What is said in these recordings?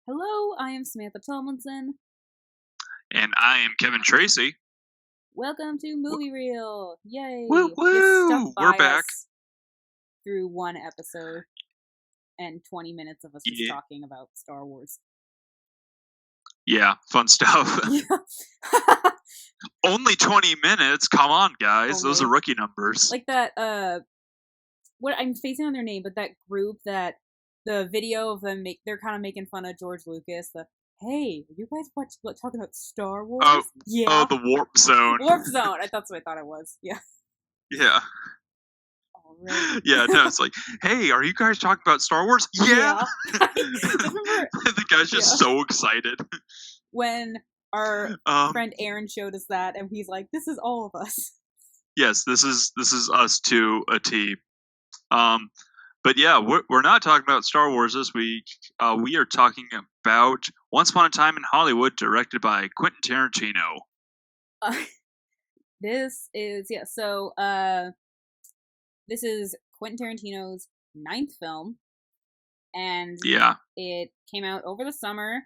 Hello, I am Samantha Tomlinson. And I am Kevin Tracy. Welcome to Movie Reel. Woo Yay! You stuck woo! We're by back. us through one episode and 20 minutes of us just Yeah, talking about Star Wars. yeah, fun stuff. Yeah. Only 20 minutes. Come on, guys. Those are Only. rookie numbers. Like that, what I'm spacing on their name, but that group that the video of them they're kind of making fun of George Lucas. Hey, you guys talking about Star Wars? Oh, Yeah. the warp zone. Warp Zone. That's what I thought it was. Yeah. Yeah. Alright. Yeah, no, it's like, hey, are you guys talking about Star Wars? Yeah. Remember, The guy's just so excited. when our Um, friend Aaron showed us that, and he's like, "This is all of us." yes, this is us to a T. But yeah, we're not talking about Star Wars this week. We are talking about Once Upon a Time in Hollywood, directed by Quentin Tarantino. Uh, this is So, this is Quentin Tarantino's ninth film, and Yeah. it came out over the summer.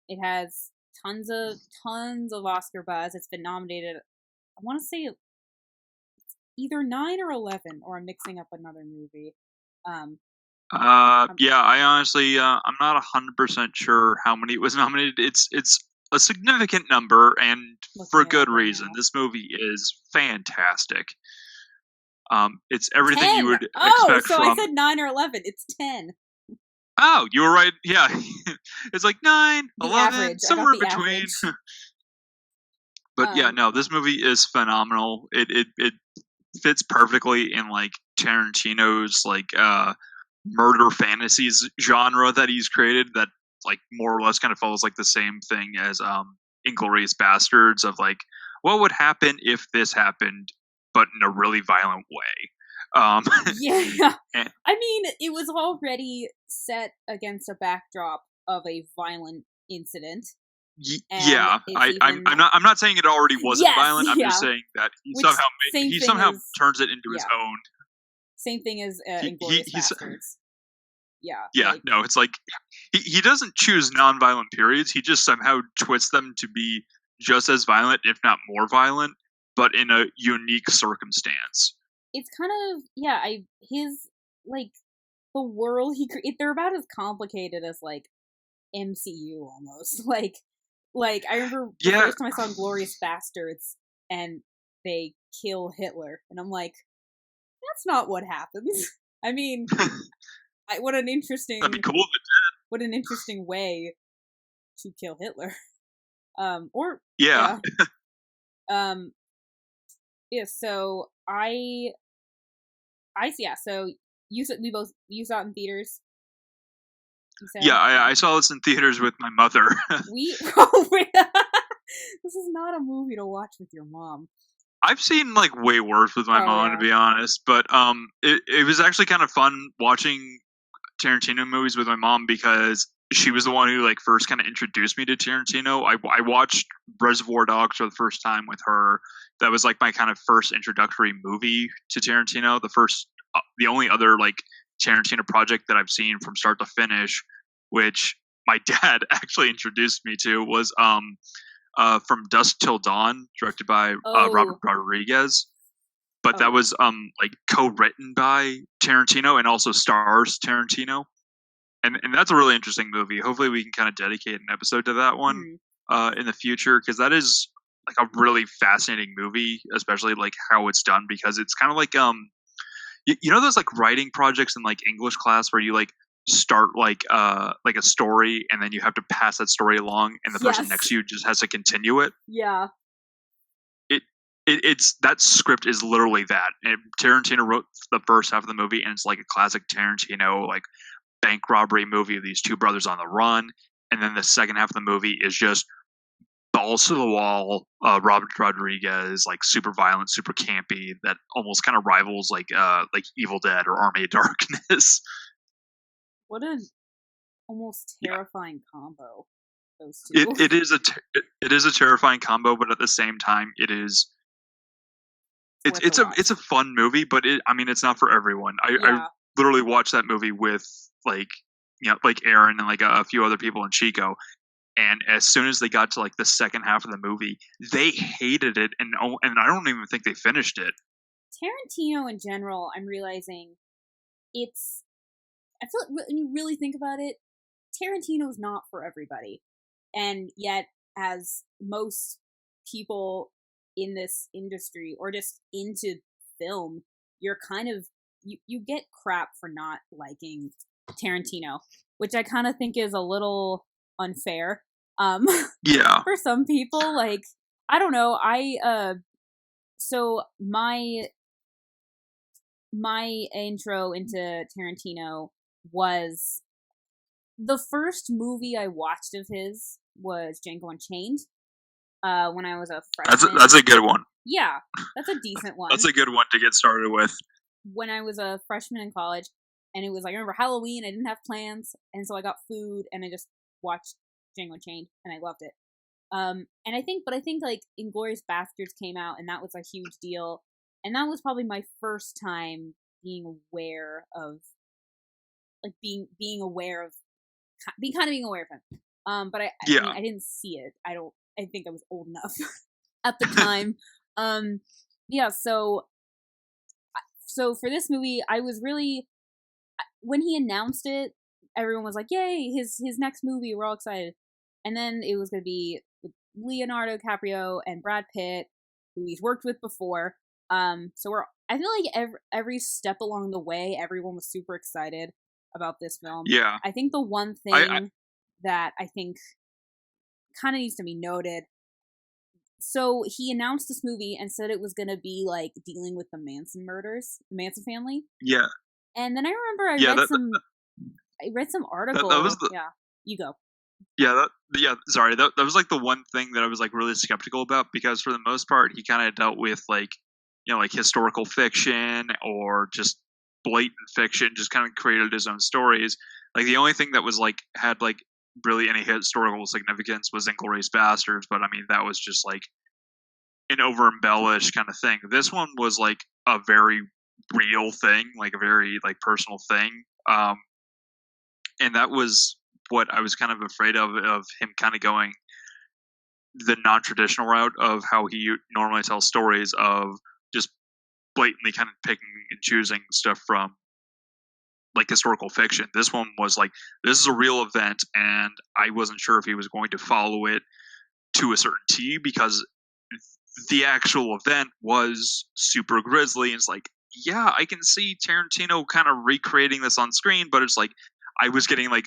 It has tons of Oscar buzz. It's been nominated. I want to say it's either 9 or 11, or I'm mixing up another movie. Yeah, I honestly, I'm not 100% sure how many it was nominated. It's a significant number, and for good reason. This movie is fantastic. It's everything 10. you would expect so from. I said 9 or 11. It's 10. Oh, you were right. Yeah, it's like 9, The 11, average. somewhere in between. But yeah, no, this movie is phenomenal. It fits perfectly in like Tarantino's like murder fantasies genre that he's created, that like more or less kind of follows like the same thing as Inglourious Bastards, of like what would happen if this happened but in a really violent way. Yeah. And, I mean, it was already set against a backdrop of a violent incident. Yeah, I'm not saying it already wasn't violent. I'm just saying that he somehow turns it into his own. Same thing as Inglourious Bastards. Yeah. Yeah, no, it's like he doesn't choose non-violent periods. He just somehow twists them to be just as violent, if not more violent, but in a unique circumstance. It's kind of his like the world they're about as complicated as like MCU almost. Like I remember the first time I saw Glorious Bastards and they kill Hitler, and I'm like, that's not what happens. I mean, what an interesting. That'd be cool if it did. What an interesting way to kill Hitler. Or yeah. Yeah. So So you saw it in theaters. Yeah, I saw this in theaters with my mother. This is not a movie to watch with your mom. I've seen like way worse with my mom, to be honest. But it was actually kind of fun watching Tarantino movies with my mom, because she was the one who like first kind of introduced me to Tarantino. I watched Reservoir Dogs for the first time with her. That was like my kind of first introductory movie to Tarantino. The only other like Tarantino project that I've seen from start to finish, which my dad actually introduced me to, was From Dusk Till Dawn, directed by Robert Rodriguez. But that was like co-written by Tarantino and also stars Tarantino. And that's a really interesting movie. Hopefully we can kind of dedicate an episode to that one in the future, because that is like a really fascinating movie, especially like how it's done, because it's kind of like you know those like writing projects in like English class where you like start like a story and then you have to pass that story along, and the person next to you just has to continue it. Yeah. It's that script is literally that. And Tarantino wrote the first half of the movie, and it's like a classic Tarantino like bank robbery movie of these two brothers on the run. And then the second half of the movie is just balls to the wall, Robert Rodriguez, like super violent, super campy, that almost kind of rivals like Evil Dead or Army of Darkness. What an almost terrifying combo, those two. It is a terrifying combo, but at the same time, it's a fun movie, but it's not for everyone. I literally watched that movie with like like Aaron and like a few other people in Chico. And as soon as they got to like the second half of the movie, they hated it, and I don't even think they finished it. Tarantino in general, I'm realizing I feel like when you really think about it, Tarantino's not for everybody. And yet, as most people in this industry or just into film, you're kind of you get crap for not liking Tarantino, which I kind of think is a little unfair. Yeah. For some people, like I don't know, so my intro into Tarantino was the first movie I watched of his was Django Unchained. When I was a freshman. That's a good one. Yeah, that's a decent one. That's a good one to get started with. When I was a freshman in college, and it was like I remember Halloween. I didn't have plans, and so I got food, and I just watched Django Unchained, and I loved it. And I think like Inglourious Basterds came out, and that was a huge deal, and that was probably my first time being aware of, like being aware of, being aware of him. But I mean, I didn't see it. I think I was old enough at the time. Yeah. So for this movie, I was really, when he announced it, everyone was like, "Yay, his next movie! We're all excited." And then it was going to be with Leonardo DiCaprio and Brad Pitt, who he's worked with before. So I feel like every step along the way, everyone was super excited about this film. Yeah. I think the one thing that I think kind of needs to be noted. So he announced this movie and said it was going to be like dealing with the Manson murders, the Manson family. Yeah. And then I remember I read some article. That was yeah, you go. Yeah, sorry. That was like the one thing that I was like really skeptical about, because for the most part he kind of dealt with like, like historical fiction or just blatant fiction, just kind of created his own stories. Like the only thing that was like had like really any historical significance was Inglourious Basterds, but I mean that was just like an over embellished kind of thing. This one was like a very real thing, like a very like personal thing, and that was what I was kind of afraid of him kind of going the non-traditional route of how he normally tells stories, of just blatantly kind of picking and choosing stuff from like historical fiction. This one was like, this is a real event, and I wasn't sure if he was going to follow it to a certain T, because the actual event was super grisly. And it's like, yeah, I can see Tarantino kind of recreating this on screen, but it's like I was getting like,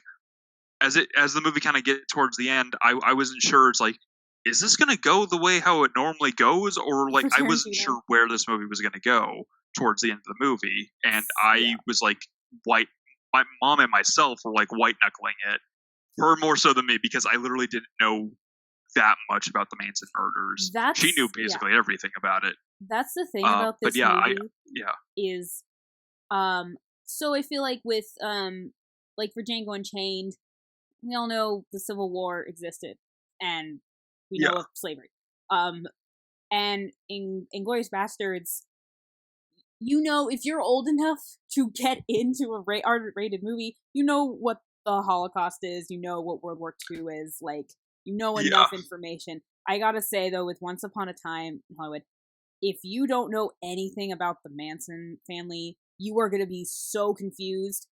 as the movie kind of get towards the end, I wasn't sure. It's like, is this going to go the way how it normally goes, or like I wasn't sure where this movie was going to go towards the end of the movie, and I was like, my mom and myself were like white knuckling it, her more so than me, because I literally didn't know that much about the Manson murders. She knew basically everything about it. That's the thing about this movie. Is so I feel like with like for Django Unchained, we all know the Civil War existed, and we know of slavery. And in Inglourious Basterds, if you're old enough to get into a R-rated movie, you know what the Holocaust is, you know what World War II is, like, you know enough information. I gotta say, though, with Once Upon a Time in Hollywood, if you don't know anything about the Manson family, you are gonna be so confused.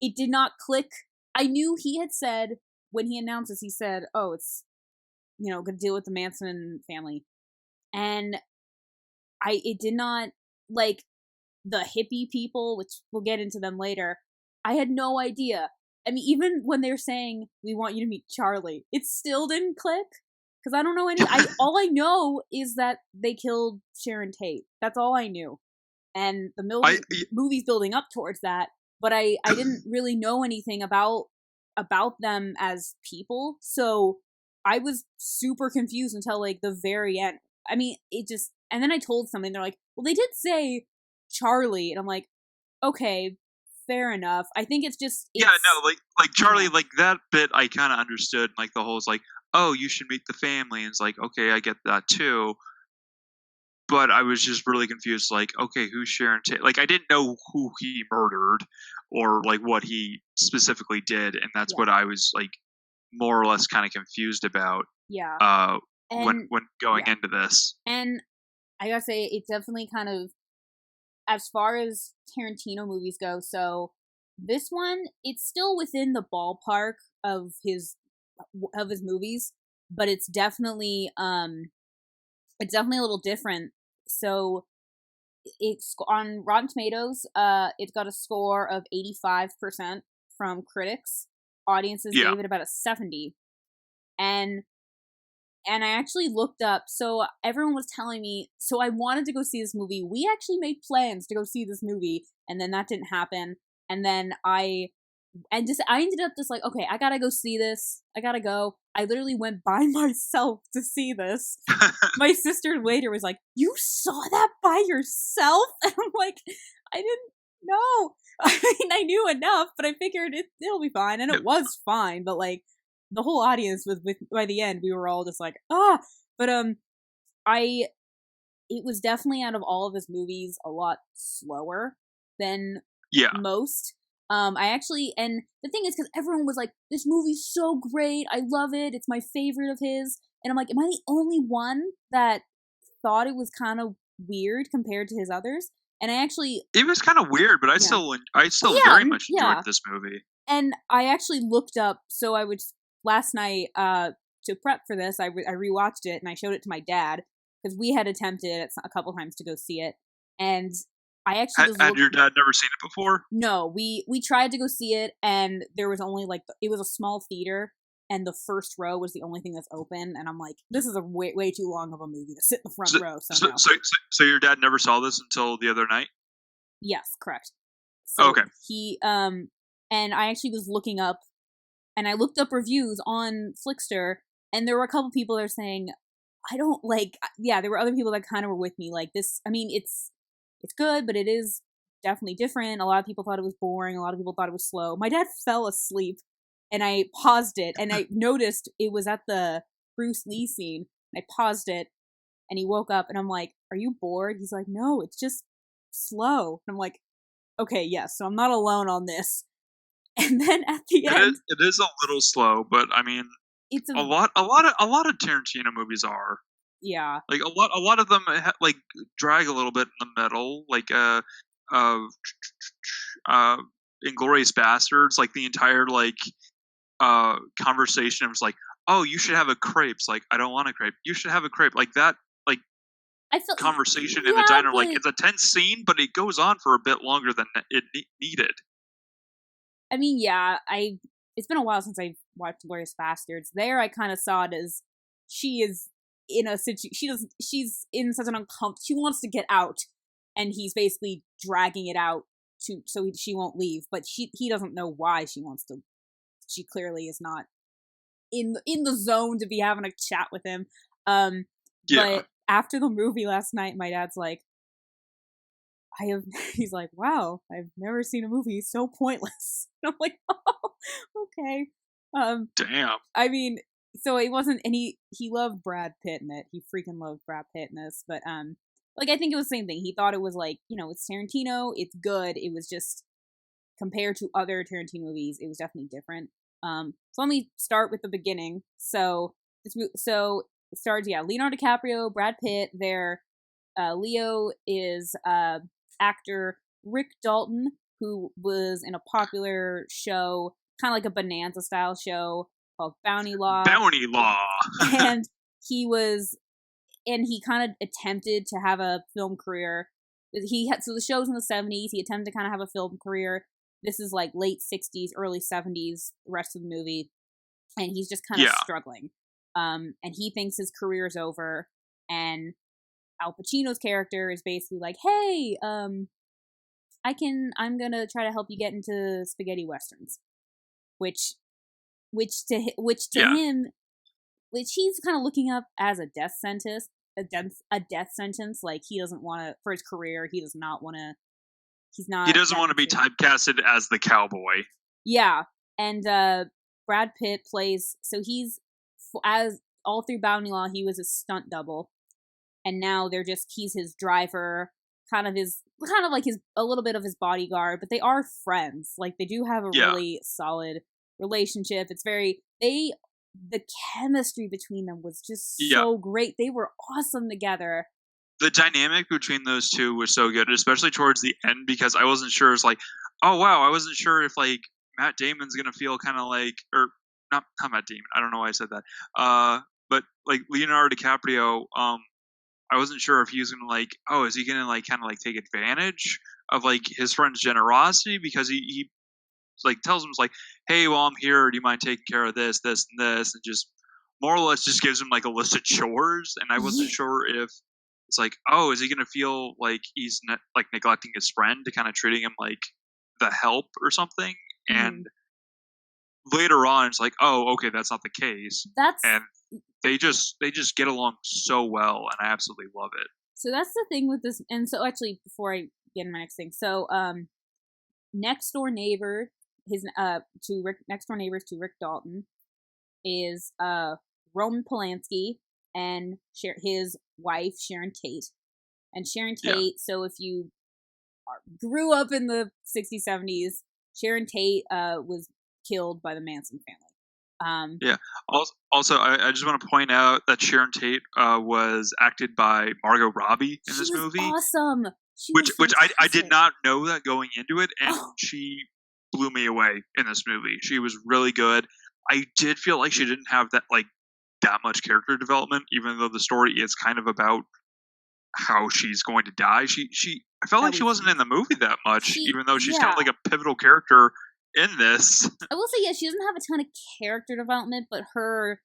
It did not click. I knew he had said, when he announced this, he said, oh, it's, gonna deal with the Manson family. And it did not, like, the hippie people, which we'll get into them later, I had no idea. I mean, even when they're saying, we want you to meet Charlie, it still didn't click. Because I don't know all I know is that they killed Sharon Tate. That's all I knew. And the movie's building up towards that, but I didn't really know anything about them as people, so I was super confused until like the very end. I mean, and then I told something, they're like, well, they did say Charlie, and I'm like, okay, fair enough. I think it's like Charlie, like that bit I kind of understood, like the whole is like, oh, you should meet the family, and it's like, okay, I get that too. but I was just really confused. Like, okay, who's Sharon Tate? Like, I didn't know who he murdered or like what he specifically did, and that's what I was like more or less kind of confused about. Yeah. When going into this, and I gotta say, it's definitely kind of, as far as Tarantino movies go. So this one, it's still within the ballpark of his movies, but it's definitely a little different. So it's on Rotten Tomatoes. It's got a score of 85% from critics. Audiences gave it about a 70, and I actually looked up. So everyone was telling me. So I wanted to go see this movie. We actually made plans to go see this movie, and then that didn't happen. And then I ended up just like, okay, I gotta go see this. I gotta go. I literally went by myself to see this. My sister later was like, "You saw that by yourself?" And I'm like, I didn't know. I mean, I knew enough, but I figured it'll be fine, and it was fine. But like, the whole audience was with. By the end, we were all just like, ah. But it was definitely, out of all of his movies, a lot slower than most. I actually, and the thing is, because everyone was like, this movie's so great, I love it, it's my favorite of his, and I'm like, am I the only one that thought it was kind of weird compared to his others? And I actually, it was kind of weird, but I still very much enjoyed this movie. And I actually looked up, so I would, last night, to prep for this, I rewatched it, and I showed it to my dad, because we had attempted a couple times to go see it, and I actually had your dad never seen it before? No, we tried to go see it, and there was only like, it was a small theater, and the first row was the only thing that's open, and I'm like, this is a way too long of a movie to sit in the front row. So your dad never saw this until the other night? Yes, correct. So okay. He and I actually was looking up, and I looked up reviews on Flickster, and there were a couple people that are saying, I don't like. Yeah, there were other people that kind of were with me, like this. I mean, it's good, but it is definitely different. A lot of people thought it was boring. A lot of people thought it was slow. My dad fell asleep, and I paused it, and I noticed it was at the Bruce Lee scene. And I paused it, and he woke up, and I'm like, are you bored? He's like, no, it's just slow. And I'm like, okay, yes, so I'm not alone on this. And then at the end, it is a little slow, but I mean, it's a lot of Tarantino movies are. Yeah. Like a lot of them like drag a little bit in the middle, like Inglourious Bastards, like the entire like conversation was like, oh, you should have a crepe. It's like, I don't want a crepe. You should have a crepe. Like that, like conversation in the diner, like it's a tense scene, but it goes on for a bit longer than it needed. I mean, yeah, it's been a while since I watched Inglourious Bastards. There, I kind of saw it as she is in a situation. She's in such an uncomfortable. She wants to get out, and he's basically dragging it out so she won't leave. But he doesn't know why she wants to. She clearly is not in the zone to be having a chat with him. But after the movie last night, my dad's like, he's like, wow, I've never seen a movie so pointless. And I'm like, oh, okay. Damn. I mean, so it wasn't, and he loved Brad Pitt in it. He freaking loved Brad Pitt in this. But, like, I think it was the same thing. He thought it was like, it's Tarantino, it's good. It was just, compared to other Tarantino movies, it was definitely different. So let me start with the beginning. So it starts, Leonardo DiCaprio, Brad Pitt, Leo is, actor Rick Dalton, who was in a popular show, kind of like a Bonanza style show called Bounty Law. And he kind of attempted to have a film career. So the show's in the 70s. He attempted to kind of have a film career. This is like late 60s, early 70s, the rest of the movie. And he's just kind of struggling. And he thinks his career is over. And Al Pacino's character is basically like, hey, I'm gonna try to help you get into spaghetti westerns, which to him, which he's kind of looking up as a death sentence, like he doesn't want to, for his career, he does not want to, he doesn't want to be typecasted as the cowboy. Yeah. And Brad Pitt plays, so he's, as all through Bounty Law, he was a stunt double. and now he's his driver, kind of like a little bit of his bodyguard, but they are friends. Like, they do have a really solid relationship. It's the chemistry between them was just so great. They were awesome together. The dynamic between those two was so good, especially towards the end, because I wasn't sure. It's like, oh wow, I wasn't sure if like Matt Damon's gonna feel kind of like, or not Matt Damon. I don't know why I said that. But like Leonardo DiCaprio, I wasn't sure if he was gonna like, oh, is he gonna like kind of like take advantage of like his friend's generosity, because he like tells him, like, hey, well, I'm here, do you mind taking care of this, this, and this, and just more or less just gives him like a list of chores. And I wasn't sure if it's like, oh, is he gonna feel like he's like neglecting his friend to kind of treating him like the help or something. And later on it's like, oh, okay, that's not the case. And they just get along so well, and I absolutely love it. So that's the thing with this. And so actually, before I get into my next thing, so next door neighbors to Rick Dalton is Roman Polanski and his wife Sharon Tate. And Sharon Tate, so if you grew up in the 60s, 70s, Sharon Tate was killed by the Manson family. Also, I just want to point out that Sharon Tate was acted by Margot Robbie in this movie. Awesome. Which I did not know that going into it, and she blew me away in this movie. She was really good. I did feel like she didn't have that much character development, even though the story is kind of about how she's going to die. I felt like she wasn't in the movie that much, even though she's kind of like a pivotal character in this. I will say, she doesn't have a ton of character development, but her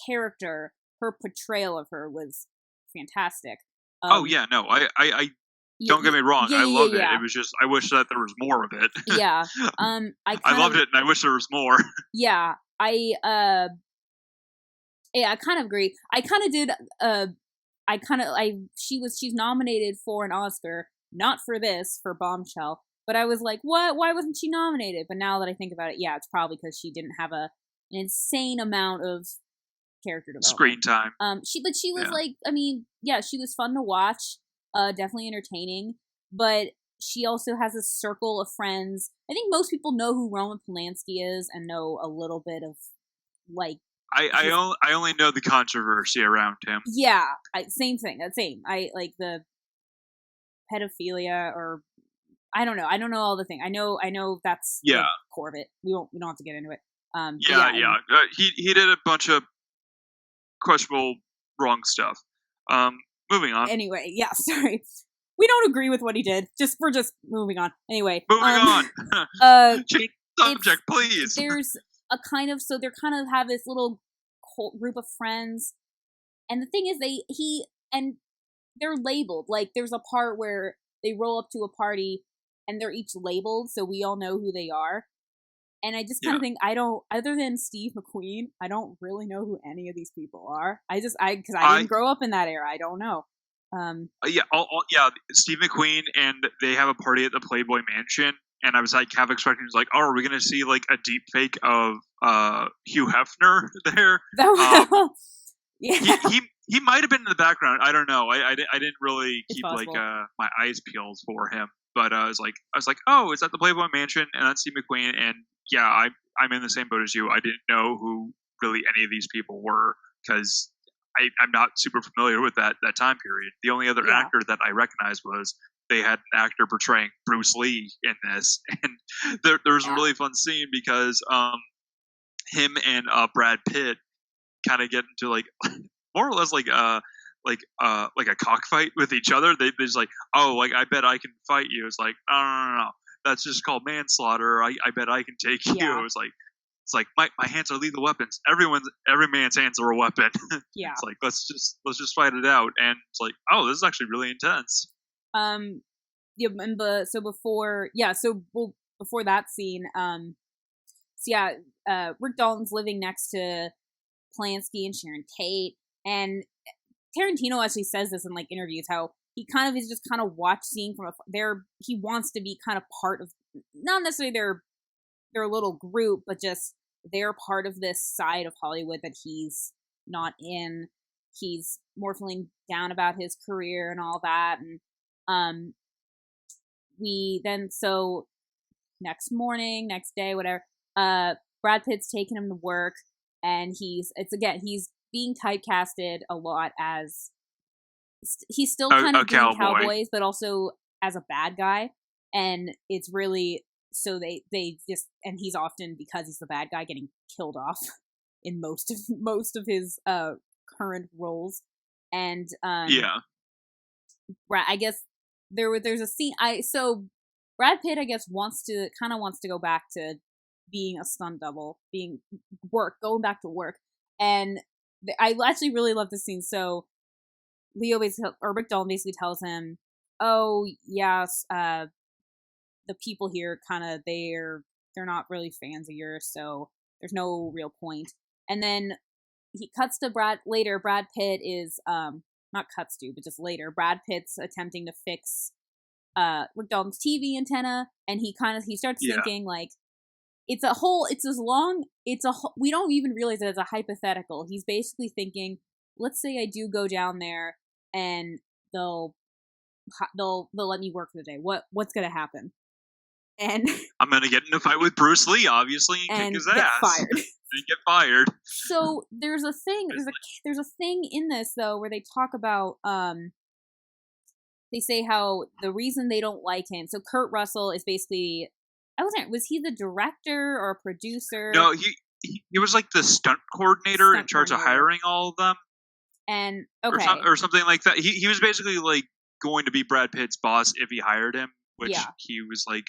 character, her portrayal of her was fantastic. I don't get me wrong, I loved it. It was just, I wish that there was more of it. I loved it, and I wish there was more. I kind of agree. I kind of did. She's nominated for an Oscar, not for this, for Bombshell. But I was like, what? Why wasn't she nominated? But now that I think about it, it's probably because she didn't have an insane amount of character development. Screen time. She was she was fun to watch. Definitely entertaining. But she also has a circle of friends. I think most people know who Roman Polanski is and know a little bit of I only know the controversy around him. Yeah, same thing. Same. I like the pedophilia, or I don't know. I don't know all the things. I know that's the core of it. We don't have to get into it. He did a bunch of questionable wrong stuff. Moving on. Anyway, sorry. We don't agree with what he did. We're just moving on. Anyway. Moving on. Change subject, please. There's a kind of, so they're kind of have this little group of friends, and the thing is they're labeled. Like, there's a part where they roll up to a party and they're each labeled, so we all know who they are. And I just kind of think, other than Steve McQueen, I don't really know who any of these people are. Because I didn't grow up in that era. I don't know. Steve McQueen, and they have a party at the Playboy Mansion. And I was like, half expecting, like, oh, are we going to see like a deep fake of Hugh Hefner there? He might have been in the background. I don't know. I didn't really keep my eyes peeled for him. But I was like, oh, it's at the Playboy Mansion, and that's Steve McQueen. And I'm in the same boat as you. I didn't know who really any of these people were, because I'm not super familiar with that time period. The only other actor that I recognized was they had an actor portraying Bruce Lee in this, and there was a really fun scene because him and Brad Pitt kind of get into like more or less like a cockfight with each other. They're just like, oh, like, I bet I can fight you. It's like, no, that's just called manslaughter. I bet I can take you. It's like my hands are lethal weapons. Every man's hands are a weapon. It's like, let's just fight it out. And it's like, oh, this is actually really intense. Before that scene, Rick Dalton's living next to Polanski and Sharon Tate, and Tarantino actually says this in like interviews, how he kind of is just kind of seeing from he wants to be kind of part of, not necessarily their little group, but just they're part of this side of Hollywood that he's not in. he's more feeling down about his career and all that. And we then, so next morning, next day, whatever, Brad Pitt's taking him to work, and he's being typecasted a lot as, he's still kind of doing cowboys, but also as a bad guy. And it's really, so they just, and he's often, because he's the bad guy, getting killed off in most of his current roles. And I guess there's a scene, so Brad Pitt, I guess, wants to go back to being a stunt double, going back to work. And I actually really love this scene. So Rick Dalton basically tells him, "Oh yes, the people here they're not really fans of yours, so there's no real point." And then he cuts to Brad Pitt is not cuts to, but just later, Brad Pitt's attempting to fix Rick Dalton's TV antenna, and he starts thinking like, we don't even realize that it's a hypothetical. He's basically thinking, let's say I do go down there and they'll let me work for the day. What's gonna happen? And I'm gonna get in a fight with Bruce Lee, obviously, and kick his ass. Fired. And get fired. So there's a thing in this though where they talk about they say how the reason they don't like him. So Kurt Russell is basically, was he the director or a producer? No, he was like the stunt coordinator in charge of hiring all of them. And or something like that. He was basically like going to be Brad Pitt's boss if he hired him, which he was like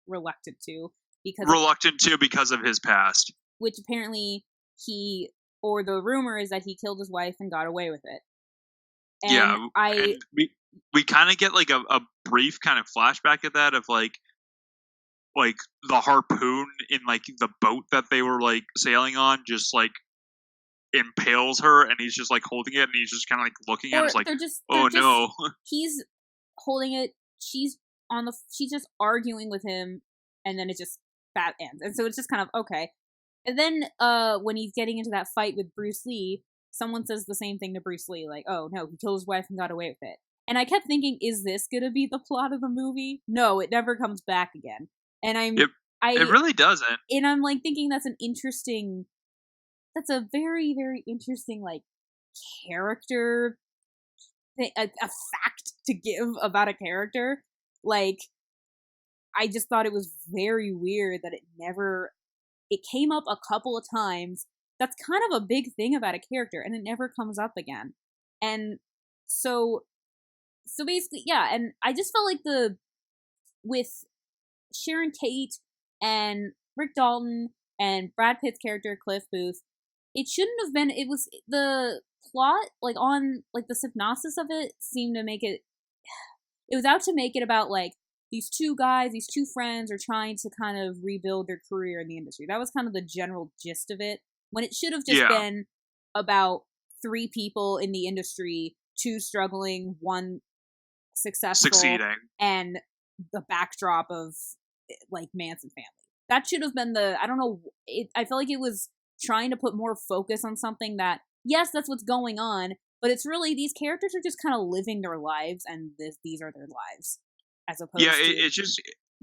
reluctant to because of his past. Which apparently the rumor is that he killed his wife and got away with it. And and we kind of get like a brief kind of flashback of that, of like the harpoon in like the boat that they were like sailing on just like impales her, and he's just like holding it, and he's just kind of like looking at it, like, no. He's holding it, she's just arguing with him, and then that ends. And so it's just kind of okay. And then when he's getting into that fight with Bruce Lee, someone says the same thing to Bruce Lee, like, oh no, he killed his wife and got away with it. And I kept thinking, is this gonna be the plot of the movie? No, it never comes back again. And it really doesn't. And I'm like thinking that's a very, very interesting like character thing, a fact to give about a character. Like, I just thought it was very weird that it came up a couple of times. That's kind of a big thing about a character, and it never comes up again. And so basically, yeah, and I just felt like with Sharon Tate and Rick Dalton and Brad Pitt's character Cliff Booth, it shouldn't have been. It was the plot, like on like the synopsis of it seemed to make it. It was out to make it about like these two friends are trying to kind of rebuild their career in the industry. That was kind of the general gist of it, when it should have just been about three people in the industry, two struggling, one succeeding, and the backdrop of like Manson family. That should have been I don't know. I felt like it was trying to put more focus on something that, yes, that's what's going on, but it's really, these characters are just kind of living their lives, and these are their lives, as opposed to...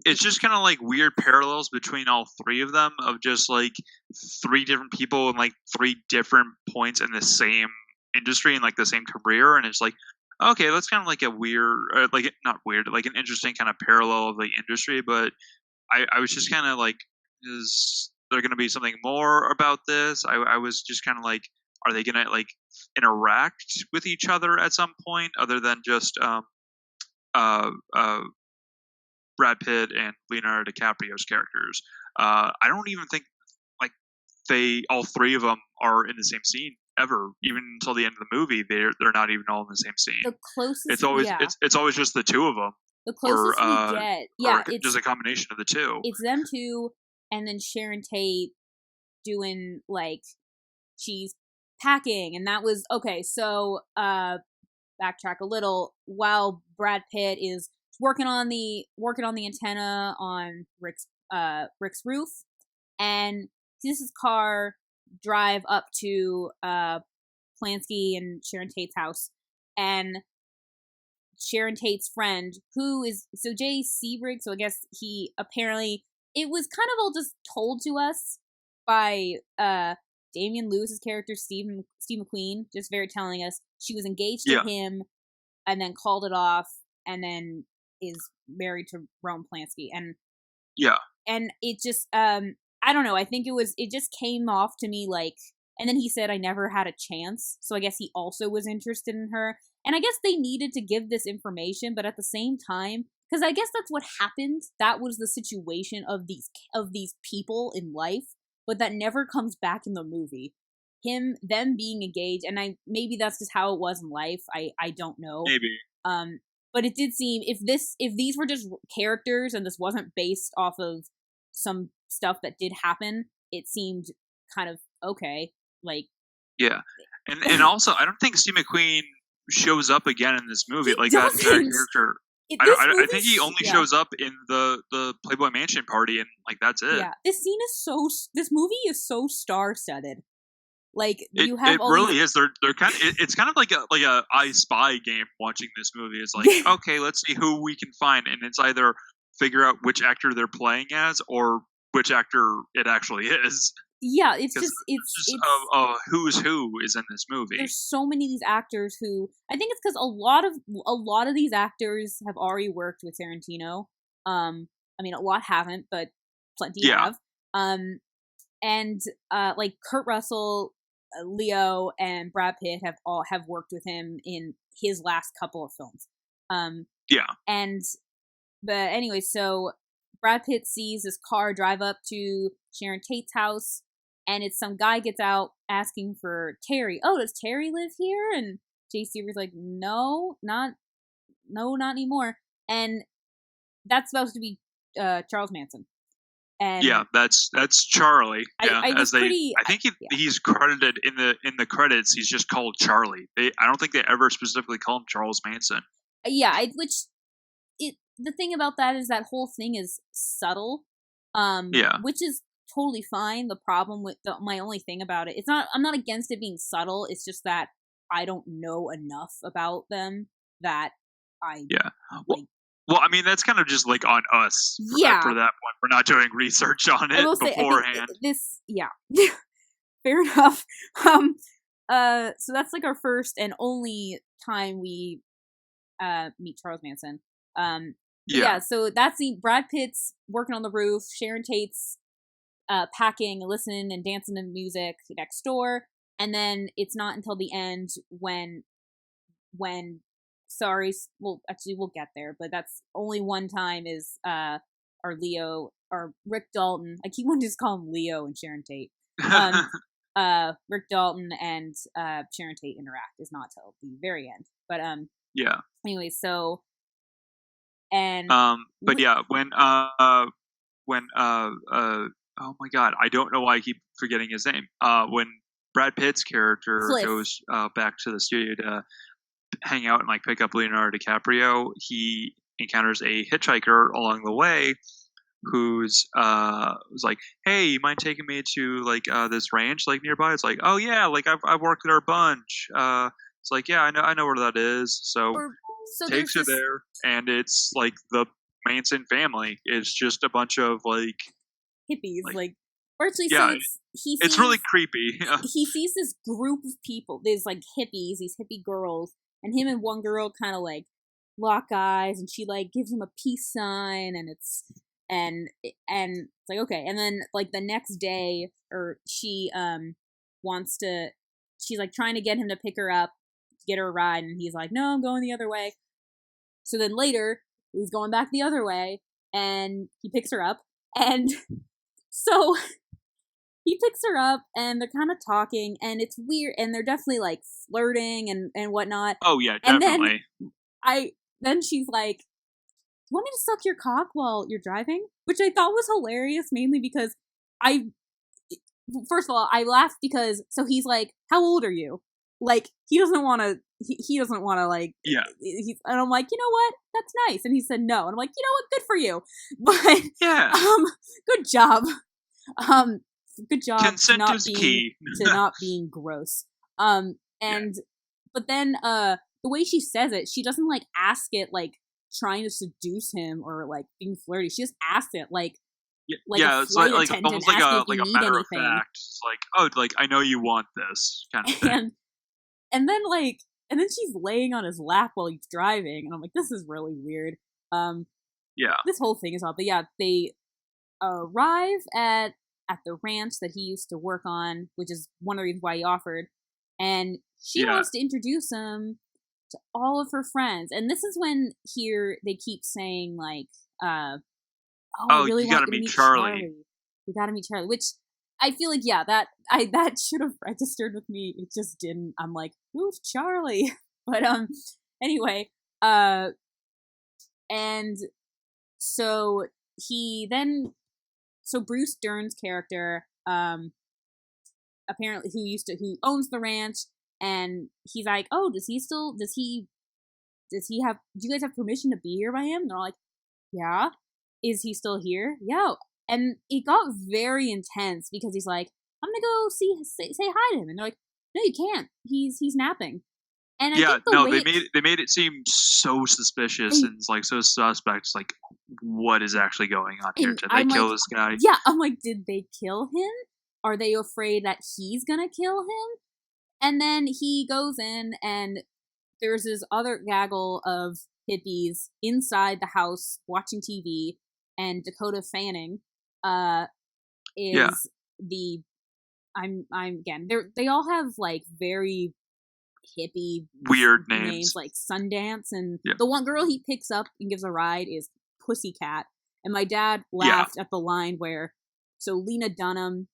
it's just kind of like weird parallels between all three of them, of just like three different people in like three different points in the same industry and like the same career, and it's like, okay, that's kind of like a weird, like not weird, like an interesting kind of parallel of the industry. But I was just kind of like, is there going to be something more about this? I was just kind of like, are they going to like interact with each other at some point, other than just Brad Pitt and Leonardo DiCaprio's characters? I don't even think like all three of them are in the same scene ever, even until the end of the movie. They're not even all in the same scene. The closest, it's always just the two of them. The closest we get, it's just a combination of the two. It's them two, and then Sharon Tate doing like, she's packing, and that was okay. So backtrack a little. While Brad Pitt is working on the antenna on Rick's roof, and sees his car drive up to Polanski and Sharon Tate's house, and Sharon Tate's friend, who is Jay Sebring. So I guess he apparently, it was kind of all just told to us by Damian Lewis's character Steve McQueen, just very telling us she was engaged to him, and then called it off, and then is married to Roman Polanski, and it just I don't know. I think it just came off to me like, and then he said I never had a chance, so I guess he also was interested in her. And I guess they needed to give this information, but at the same time, because I guess that's what happened. That was the situation of these people in life, but that never comes back in the movie. Them being engaged, and maybe that's just how it was in life. I don't know. Maybe. But it did seem if these were just characters and this wasn't based off of some stuff that did happen, it seemed kind of okay. Like, yeah, and also I don't think Steve McQueen shows up again in this movie. Like that character. I think he only shows up in the Playboy Mansion party, and like that's it. Yeah, this movie is so star-studded. Like you have it really is. They're kind of it's kind of like a I Spy game watching this movie. It's like, okay, let's see who we can find, and it's either figure out which actor they're playing as or which actor it actually is. Yeah, it's who's who is in this movie. There's so many of these actors who I think it's because a lot of these actors have already worked with Tarantino. I mean, a lot haven't, but plenty have. And like Kurt Russell, Leo, and Brad Pitt have worked with him in his last couple of films. But anyway, so Brad Pitt sees this car drive up to Sharon Tate's house, and it's some guy gets out asking for Terry. Oh, does Terry live here? And Jay Seaver's like, no, not anymore. And that's supposed to be Charles Manson. And yeah, that's Charlie. Yeah, I think he's credited in the credits. He's just called Charlie. I don't think they ever specifically call him Charles Manson. Yeah, the thing about that is that whole thing is subtle. Which is totally fine. The problem with my only thing about it, I'm not against it being subtle. It's just that I don't know enough about them that I Well, I mean, that's kind of just like on us for that point. We're not doing research on it beforehand. Fair enough. So that's like our first and only time we meet Charles Manson. So that's Brad Pitt's working on the roof. Sharon Tate's packing, listening, and dancing to music next door. And then it's not until the end when actually we'll get there, but that's only one time is our Rick Dalton. I keep wanting to just call him Leo and Sharon Tate. Rick Dalton and Sharon Tate interact is not till the very end. But anyway, so and but yeah, when oh my god, I don't know why I keep forgetting his name. When Brad Pitt's character goes back to the studio to hang out and like pick up Leonardo DiCaprio, he encounters a hitchhiker along the way who's was like, hey, you mind taking me to like this ranch like nearby? It's like, oh yeah, like I've worked there a bunch. It's like, yeah, I know where that is. So takes her there, and it's like the Manson family. It's just a bunch of like hippies, it's really creepy. He sees this group of people. There's like hippies, these hippie girls, and him and one girl kind of like lock eyes, and she like gives him a peace sign, and it's like okay. And then like the next day, or she's like trying to get him to pick her up, to get her a ride, and he's like, no, I'm going the other way. So then later he's going back the other way, and he picks her up, and so he picks her up, and they're kind of talking, and it's weird, and they're definitely like flirting and whatnot. Oh yeah, definitely. And then she's like, "You want me to suck your cock while you're driving?" Which I thought was hilarious, mainly because first of all, I laughed because he's like, "How old are you?" Like he doesn't want to. He doesn't want to like. Yeah. And I'm like, you know what? That's nice. And he said no. And I'm like, you know what? Good for you. But yeah. Good job. Good job. Consent is key. To not being gross. And but then the way she says it, she doesn't like ask it like trying to seduce him or like being flirty. She just asks it like a it's flight like attendant almost like asking a if you need matter of anything. fact. It's like, oh, like I know you want this kind of thing. And then like she's laying on his lap while he's driving, and I'm like, this is really weird. This whole thing is odd, but yeah, they arrive at the ranch that he used to work on, which is one of the reasons why he offered, and she wants to introduce him to all of her friends. And this is when here they keep saying like, I really want you to meet Charlie. We gotta meet Charlie, which I feel like that should have registered with me. It just didn't. I'm like, who's Charlie? But anyway, and so Bruce Dern's character, apparently who owns the ranch, and he's like, oh, does he have, do you guys have permission to be here by him? And they're like, yeah. Is he still here? Yeah. And it got very intense because he's like, I'm gonna go say hi to him, and they're like, no, you can't. He's napping. And I think they made it seem so suspicious and like so suspect. Like, what is actually going on here? Did they kill this guy? Yeah, I'm like, did they kill him? Are they afraid that he's gonna kill him? And then he goes in, and there's this other gaggle of hippies inside the house watching TV, and Dakota Fanning is the I'm again, they all have like very hippie weird names like Sundance, and the one girl he picks up and gives a ride is Pussycat. And my dad laughed at the line where Lena Dunham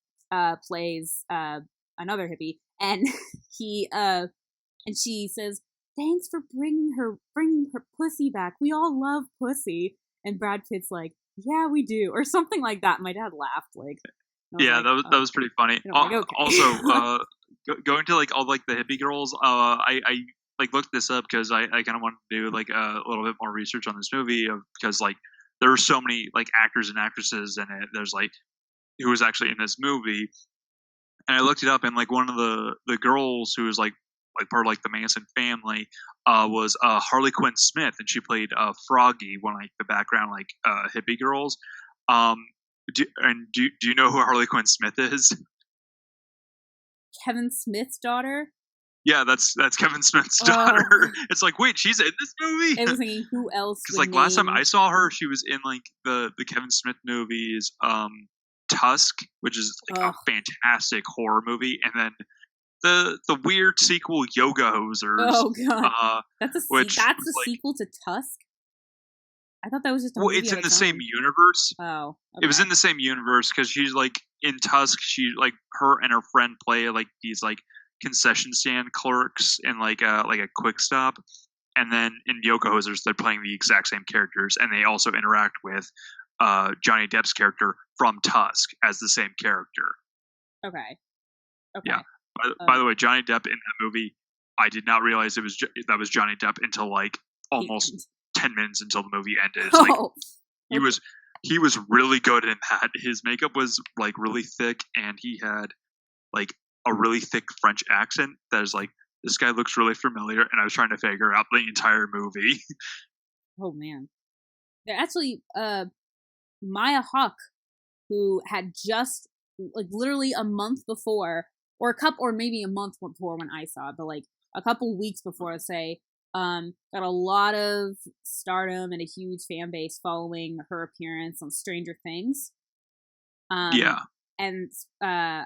plays another hippie, and he and she says, thanks for bringing her pussy back. We all love pussy. And Brad Pitt's like, yeah, we do, or something like that. My dad laughed like. That was pretty funny. Like, okay. Also, going to like all like the hippie girls, I like looked this up because I kind of wanted to do like a little bit more research on this movie because like there were so many like actors and actresses in it. There's like who was actually in this movie, and I looked it up, and like one of the girls who was like part of like the Manson family was Harley Quinn Smith, and she played Froggy, one of like the background like hippie girls. Do you know who Harley Quinn Smith is? Kevin Smith's daughter? Yeah, that's Kevin Smith's daughter. It's like, wait, she's in this movie? I was thinking, who else? Because like last time I saw her, she was in like the Kevin Smith movies, Tusk, which is like a fantastic horror movie, and then the weird sequel Yoga Hosers. Oh god, that's a sequel to Tusk. I thought that was just a movie it's in the same universe. Oh, okay. It was in the same universe because she's like in Tusk. She like her and her friend play like these like concession stand clerks in like a Quick Stop, and then in Yoga Hosers they're playing the exact same characters, and they also interact with Johnny Depp's character from Tusk as the same character. Okay. Yeah. By the way, Johnny Depp in that movie, I did not realize that was Johnny Depp until like almost 10 minutes until the movie ended. It's like he was really good in that. His makeup was like really thick, and he had like a really thick French accent that is like, this guy looks really familiar, and I was trying to figure out the entire movie. Oh man. They're actually Maya Hawke, who had just like literally a month before, or maybe a month before when I saw it, but like a couple weeks before, say, got a lot of stardom and a huge fan base following her appearance on Stranger Things. And I'm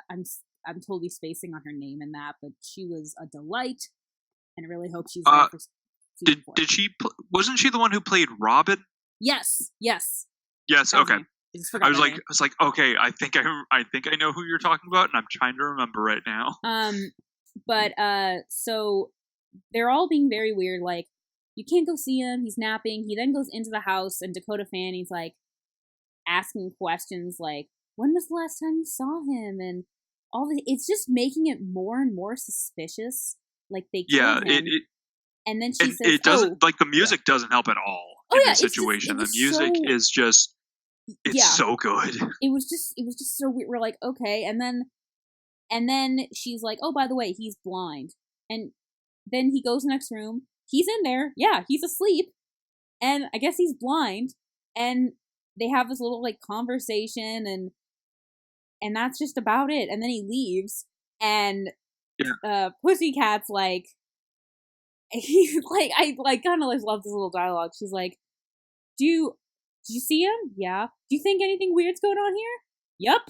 totally spacing on her name in that, but she was a delight, and I really hope she's there for season 4. Did she? Wasn't she the one who played Robin? Yes. Okay. I was like, okay, I think I know who you're talking about, and I'm trying to remember right now. But so they're all being very weird. Like, you can't go see him. He's napping. He then goes into the house, and Dakota Fanning's like asking questions like, when was the last time you saw him? And it's just making it more and more suspicious. Like they killed him. And then she says, it doesn't like the music doesn't help at all in this situation. The music is just so good. It was just so weird. We're like, okay, and then she's like, oh, by the way, he's blind. And then he goes in the next room. He's in there. Yeah, he's asleep. And I guess he's blind. And they have this little, like, conversation, and that's just about it. And then he leaves. And Pussycat's like, he's like, I like kind of like love this little dialogue. She's like, did you see him? Yeah. Do you think anything weird's going on here? Yep.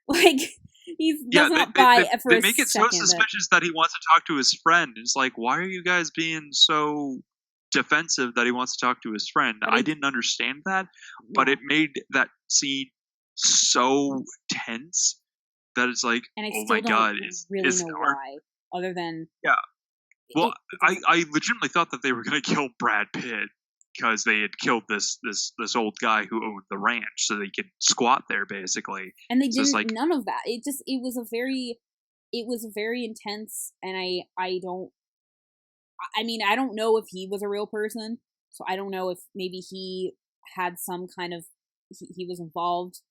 Like, he does not buy it for a second. They make it so suspicious that he wants to talk to his friend. It's like, why are you guys being so defensive that he wants to talk to his friend? I didn't understand that, but it made that scene so tense that it's like, and oh my god, really know why, other than well, I legitimately thought that they were going to kill Brad Pitt because they had killed this old guy who owned the ranch, so they could squat there basically. And they didn't. Like, none of that. It was a very intense, and I don't know if he was a real person, so I don't know if maybe he had some kind of he was involved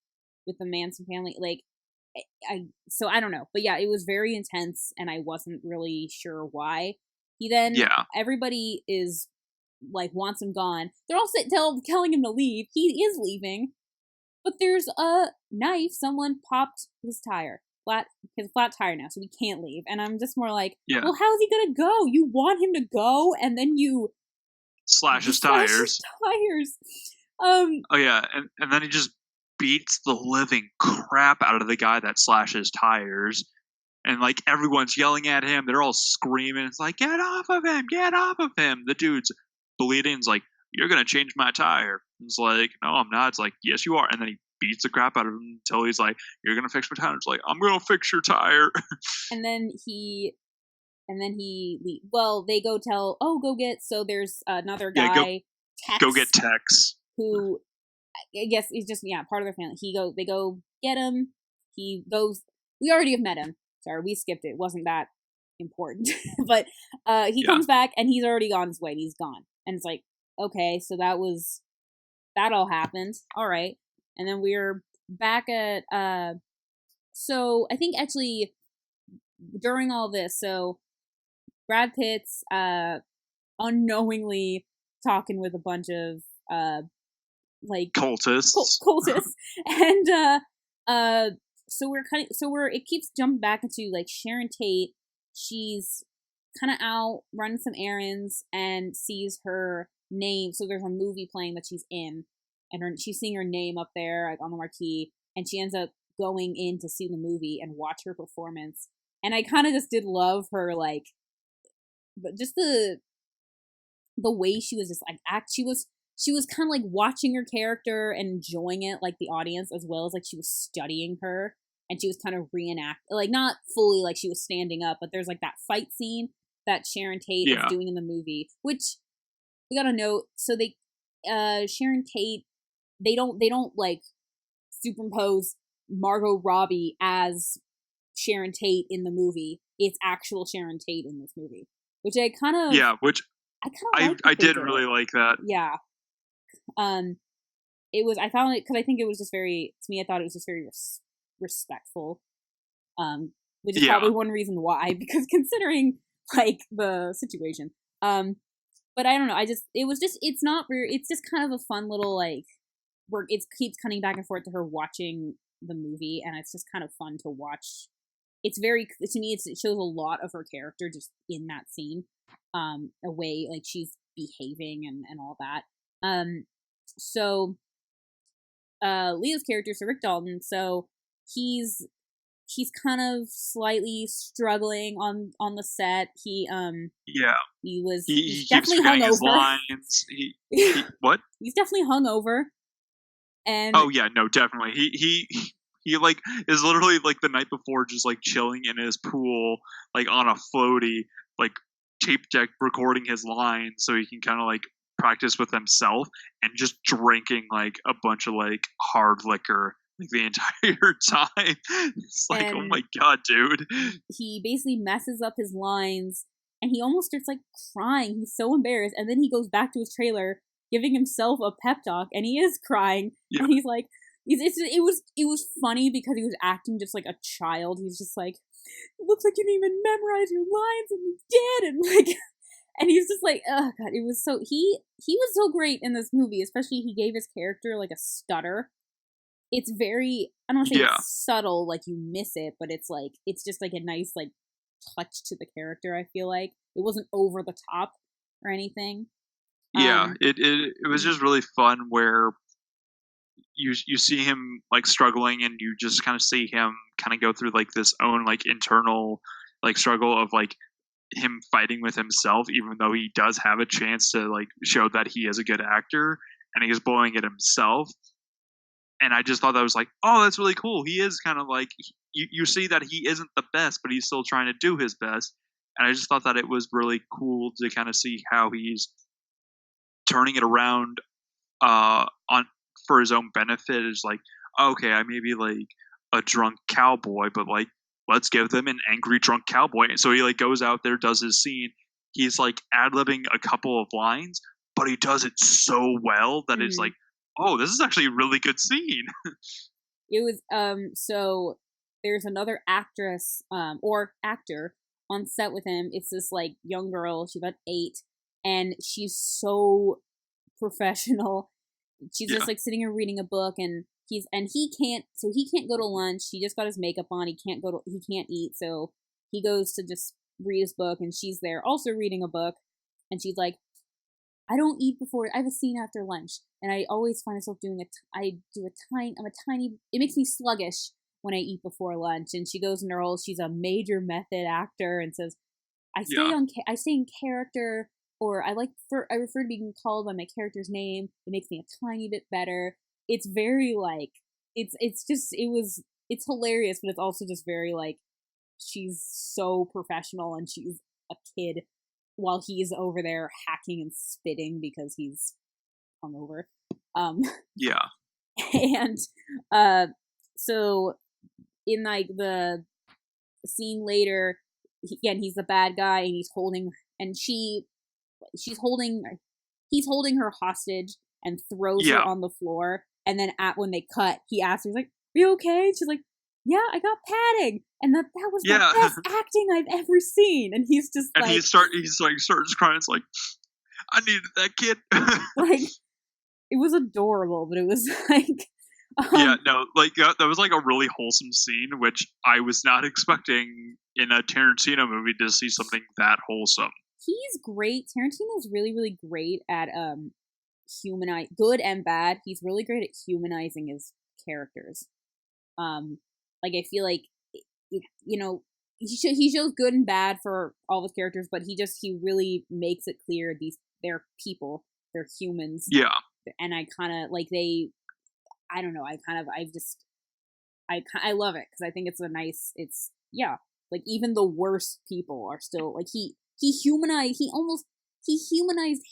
with the Manson family, like. So I don't know, but yeah, it was very intense, and I wasn't really sure why. He then everybody is like wants him gone. They're all telling him to leave. He is leaving, but there's a knife. Someone popped his flat tire now, so he can't leave. And I'm just more like, well, how's he gonna go? You want him to go, and then you slash his tires. Oh yeah, and then he just beats the living crap out of the guy that slashes tires, and like everyone's yelling at him. They're all screaming. It's like, get off of him, get off of him. The dude's bleeding. It's like, you're gonna change my tire. It's like, no, I'm not. It's like, yes, you are. And then he beats the crap out of him until he's like, you're gonna fix my tire. It's like, I'm gonna fix your tire. And then he well, they go go get. So there's another guy. Go get Tex, who I guess he's just part of their family. They go get him. He goes. We already have met him. Sorry, we skipped it. It wasn't that important. But he comes back and he's already on his way. And he's gone. And it's like, okay, so that all happened. All right. And then we're back at so I think actually during all this, so Brad Pitt's unknowingly talking with a bunch of like cultists, and it keeps jumping back into like Sharon Tate. She's kind of out running some errands and sees her name. So there's a movie playing that she's in, and she's seeing her name up there like on the marquee, and she ends up going in to see the movie and watch her performance. And I kind of just did love her, like, but just the way she was just like she was kind of like watching her character and enjoying it, like the audience, as well as like she was studying her, and she was kind of like not fully like she was standing up, but there's like that fight scene that Sharon Tate is doing in the movie, which we gotta note. So they, Sharon Tate, they don't like superimpose Margot Robbie as Sharon Tate in the movie. It's actual Sharon Tate in this movie, which I kind of I did really like that. Yeah. It was, I found it, because I think it was just very, to me, I thought it was just very respectful, which is probably one reason why, because considering, like, the situation, but I don't know, it's just kind of a fun little, like, where it keeps cutting back and forth to her watching the movie, and it's just kind of fun to watch. It's very, to me, it shows a lot of her character just in that scene, a way, like, she's behaving and all that. So Leo's character, so Rick Dalton, so he's kind of slightly struggling on the set. He's definitely hungover. What? He's definitely hungover. And definitely. He like is literally like the night before just like chilling in his pool, like on a floaty, like tape deck recording his lines so he can kind of like practice with himself, and just drinking like a bunch of like hard liquor like the entire time. It's like, oh my god, dude. He basically messes up his lines, and he almost starts like crying. He's so embarrassed, and then he goes back to his trailer giving himself a pep talk, and he is crying, and he's like, It was funny because he was acting just like a child. He's just like, it looks like you didn't even memorize your lines and you did, and like, and he's just like, oh god, it was so he was so great in this movie. Especially he gave his character like a stutter. It's very, I don't want to say it's subtle, like you miss it, but it's like it's just like a nice like touch to the character. I feel like it wasn't over the top or anything. Yeah, it was just really fun where you see him like struggling, and you just kind of see him kind of go through like this own like internal like struggle of like him fighting with himself, even though he does have a chance to like show that he is a good actor, and he's blowing at himself. And I just thought that was like, oh, that's really cool. He is kind of like, you see that he isn't the best, but he's still trying to do his best. And I just thought that it was really cool to kind of see how he's turning it around on for his own benefit. Is like, okay, I may be like a drunk cowboy, but like, let's give them an angry drunk cowboy. And so he like goes out there, does his scene. He's like ad-libbing a couple of lines, but he does it so well that it's like, oh, this is actually a really good scene. It was so there's another actress or actor on set with him. It's this like young girl, she's about 8, and she's so professional. She's just like sitting here reading a book, and he can't go to lunch. He just got his makeup on. He can't eat, so he goes to just read his book, and she's there also reading a book, and she's like, I don't eat before. I have a scene after lunch, and I always find myself doing it makes me sluggish when I eat before lunch. And she goes in her role. She's a major method actor and says, I stay in character, or I refer to being called by my character's name. It makes me a tiny bit better. It's very like, it's hilarious, but it's also just very like, she's so professional and she's a kid, while he's over there hacking and spitting because he's hungover. And so in like the scene later, he's the bad guy, and he's holding her hostage and throws her on the floor. And then when they cut, he asks her, he's like, "Are you okay?" And she's like, "Yeah, I got padding, and that was the best acting I've ever seen." And he's just and like, he starts crying. It's like, I needed that kid. Like, it was adorable, but it was like, that was like a really wholesome scene, which I was not expecting in a Tarantino movie to see something that wholesome. He's great. Tarantino's really, really great at humanize, good and bad. He's really great at humanizing his characters. Like, I feel like, you know, he shows good and bad for all his characters, but he really makes it clear they're people, they're humans. Yeah. And I kind of like I don't know, I love it because I think it's like even the worst people are still like he humanized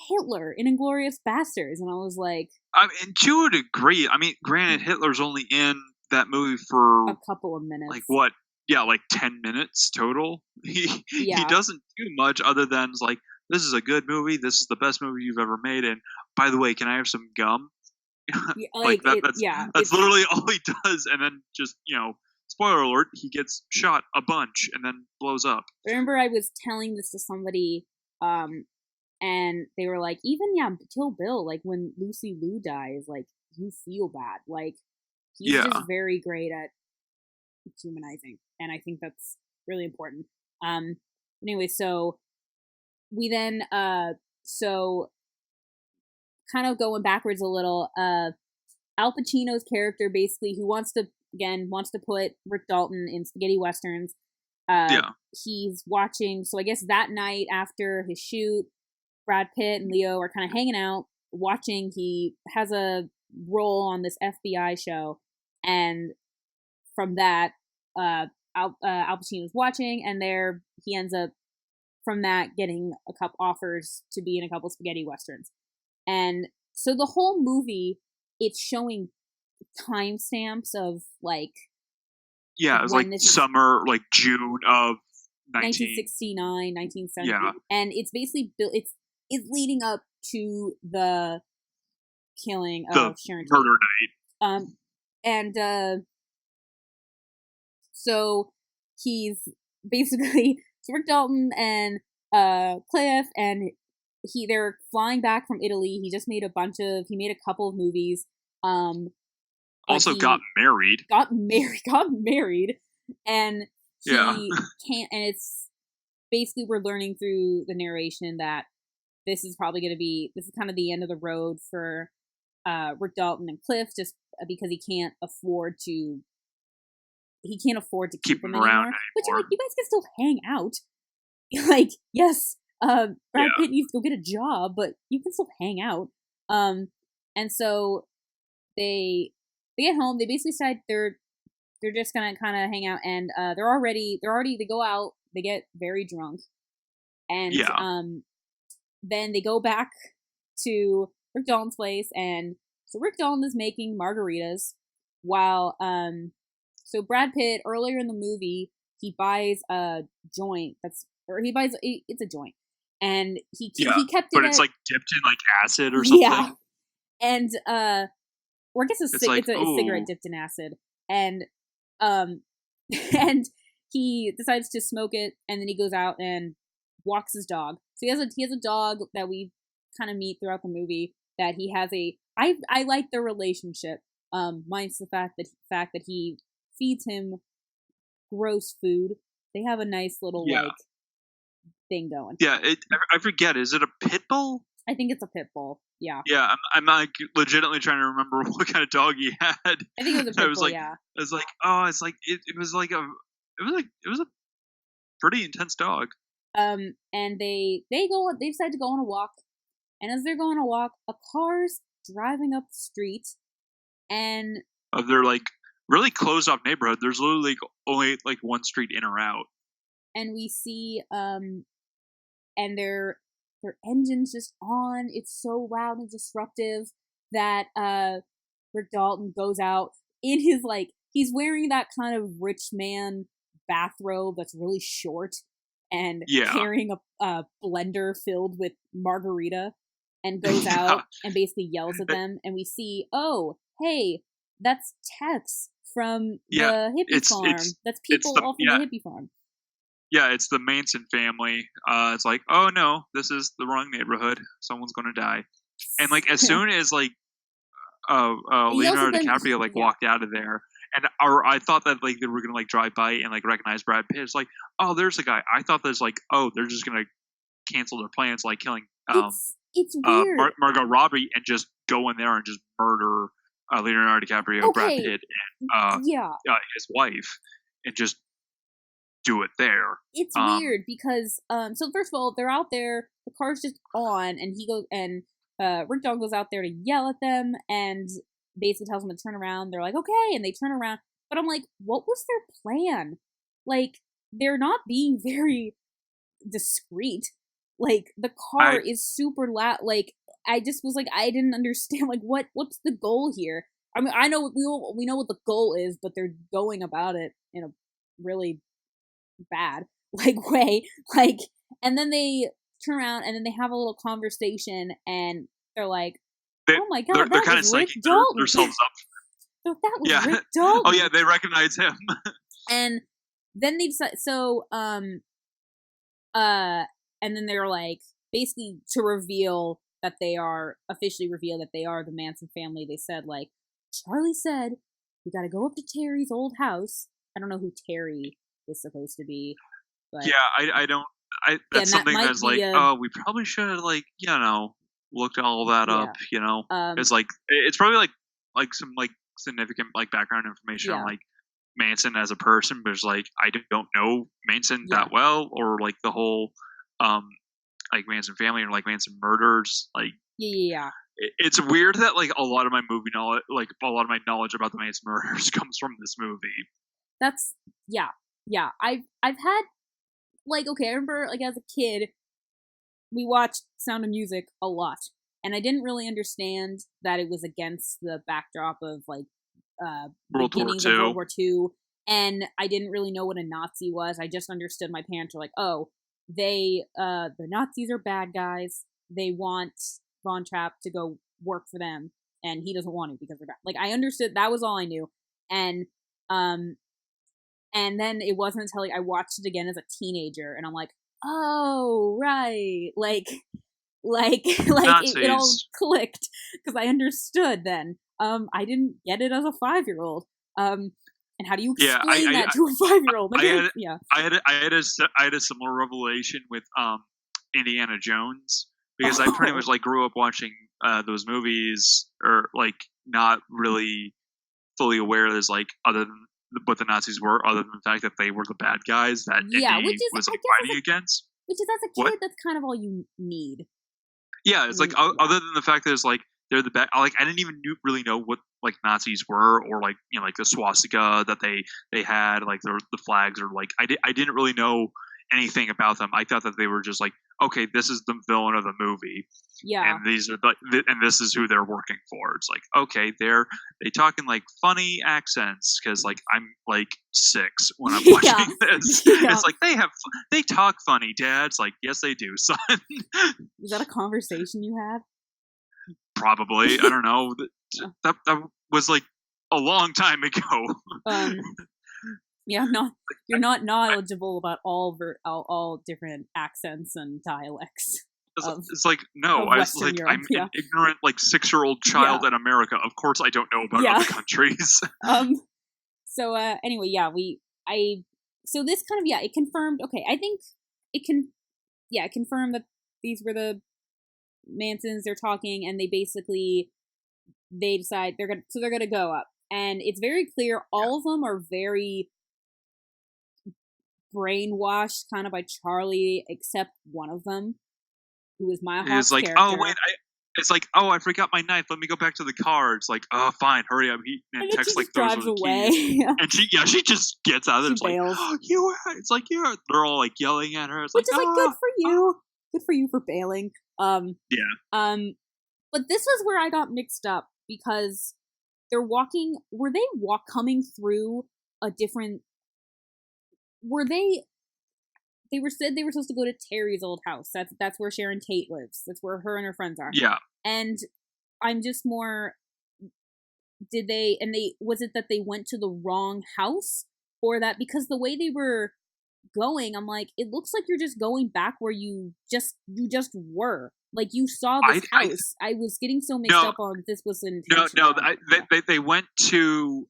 Hitler in Inglourious Basterds, and I was like, I mean, to a degree. I mean, granted, Hitler's only in that movie for a couple of minutes. Like what? Yeah, like 10 minutes total. He doesn't do much other than like, this is a good movie. This is the best movie you've ever made. And by the way, can I have some gum? That's literally all he does. And then just, spoiler alert, he gets shot a bunch and then blows up. Remember, I was telling this to somebody, and they were like, even Kill Bill, like when Lucy Liu dies, like you feel bad. Like he's just very great at humanizing, and I think that's really important. Anyway, so we then kind of going backwards a little, Al Pacino's character basically, who wants to put Rick Dalton in spaghetti westerns. He's watching, so I guess that night after his shoot, Brad Pitt and Leo are kind of hanging out watching. He has a role on this FBI show, and from that, Al Pacino's watching, and he ends up from that getting a couple offers to be in a couple spaghetti westerns. And so the whole movie, it's showing timestamps of like, it was like summer, like June of 1969, 1970, and it's basically it's leading up to the killing of Sharon Tate. Murder night. And so he's basically it's Rick Dalton and Cliff, and they're flying back from Italy. He just made he made a couple of movies. Also got married. Got married, and he can't. And it's basically we're learning through the narration that this is kind of the end of the road for Rick Dalton and Cliff, just because he can't afford to keep them around anymore. Which I'm like, you guys can still hang out. Like, yes, Brad Pitt needs to go get a job, but you can still hang out. And so they get home. They basically decide they're just gonna kind of hang out, and they go out. They get very drunk, and then they go back to Rick Dalton's place, and so Rick Dalton is making margaritas while so Brad Pitt earlier in the movie he buys a joint it's a joint, and he kept it, but it's like dipped in like acid or something. Yeah, and or I guess it's a cigarette dipped in acid, and and he decides to smoke it, and then he goes out and walks his dog. So he has a dog that we kind of meet throughout the movie. That he has I like their relationship. Minus the fact that he feeds him gross food. They have a nice little like thing going. Yeah, I forget. Is it a pit bull? I think it's a pit bull. Yeah. Yeah, I'm like legitimately trying to remember what kind of dog he had. I think it was a pit bull. Yeah. I was like, oh, it's like it was a pretty intense dog. And they decide to go on a walk, and as they're going on a walk, a car's driving up the street, and they're like really closed off neighborhood. There's literally only like one street in or out, and we see and their engine's just on. It's so loud and disruptive that Rick Dalton goes out in his he's wearing that kind of rich man bathrobe that's really short and carrying a blender filled with margarita, and goes out and basically yells at them, and we see, oh, hey, that's Tex from the hippie farm. That's people all from the hippie farm. Yeah, it's the Manson family. It's like, oh no, this is the wrong neighborhood. Someone's gonna die. And like as soon as Leonardo DiCaprio walked out of there, and I thought that like they were gonna like drive by and like recognize Brad Pitt. It's like, oh, there's a guy. I thought there's like, oh, they're just gonna cancel their plans, like killing it's weird. Margot Robbie, and just go in there and just murder Leonardo DiCaprio, Brad Pitt, and his wife, and just do it there. It's weird because so first of all, they're out there, the car's just on, and he goes and Rick Dalton goes out there to yell at them and basically tells them to turn around. They're like, okay, and they turn around, but I'm like, what was their plan? Like, they're not being very discreet. Like, the car is super loud. Like, I just was like, I didn't understand, like, what's the goal here? I mean, I know we know what the goal is, but they're going about it in a really bad way, and then they turn around and then they have a little conversation, and they're like, oh my god, they're kind of Rick Dalton. themselves up. That was Rick Dalton. Oh yeah, they recognize him. And then they decide, and then they're like, basically to officially reveal that they are the Manson family. They said, like, Charlie said, we gotta go up to Terry's old house. I don't know who Terry is supposed to be, but I don't. That's something that's like, oh, we probably should have looked all that up. It's like it's probably like some like significant like background information on like Manson as a person, but it's like I don't know Manson that well, or like the whole like Manson family or like Manson murders. Like it's weird that like a lot of my movie knowledge, like a lot of my knowledge about the Manson murders comes from this movie. That's I've had like, okay, I remember like as a kid we watched Sound of Music a lot, and I didn't really understand that it was against the backdrop of like beginnings of World War II, and I didn't really know what a Nazi was. I just understood my parents were like, oh, the Nazis are bad guys. They want Von Trapp to go work for them, and he doesn't want to because they're bad. Like, I understood, that was all I knew. And then it wasn't until like I watched it again as a teenager, and I'm like, oh right, like it all clicked because I understood then. I didn't get it as a 5-year-old. And how do you explain that to a 5-year-old? Like, I had a similar revelation with Indiana Jones, because I pretty much like grew up watching those movies, or like not really fully aware as like other than what the Nazis were, other than the fact that they were the bad guys that Indy was like fighting against. Which is, as a kid, that's kind of all you need. Yeah, it's like other than the fact that it's like they're the bad. Like, I didn't even really know what like Nazis were, or like, you know, like the swastika that they had, like the flags, or like I didn't really know anything about them. I thought that they were just like, okay, this is the villain of the movie. Yeah. And these are and this is who they're working for. It's like, okay, they talk in like funny accents, because like I'm like 6 when I'm watching this. Yeah. It's like they talk funny, Dad. It's like, yes, they do, son. Was that a conversation you had? Probably. I don't know. That was like a long time ago. Yeah, you're not knowledgeable about all different accents and dialects. It's like, no, I was like, Europe, I'm an ignorant like 6-year-old child in America. Of course, I don't know about other countries. So anyway, so this kind of it confirmed. Okay, I think it confirmed that these were the Mansons. They're talking, and they decide they're gonna go up, and it's very clear all of them are very brainwashed kind of by Charlie, except one of them, who is Maya Hawke's like, character. Oh wait, it's like, oh, I forgot my knife. Let me go back to the car. It's like, oh, fine, hurry up. And Tex like throws her the keys. And she just gets out of there. It's like, oh, it's like, they're all like yelling at her. It's which like, is like, good for you. Good for you for bailing. But this was where I got mixed up, because they're walking. Were they coming through a different? Were they? They were supposed to go to Terry's old house. That's where Sharon Tate lives. That's where her and her friends are. Yeah. And I'm just more. Did they? And was it that they went to the wrong house, or that because the way they were going, I'm like, it looks like you're just going back where you just were. Like, you saw this house. I was getting so mixed up on this was intentional. No. They went to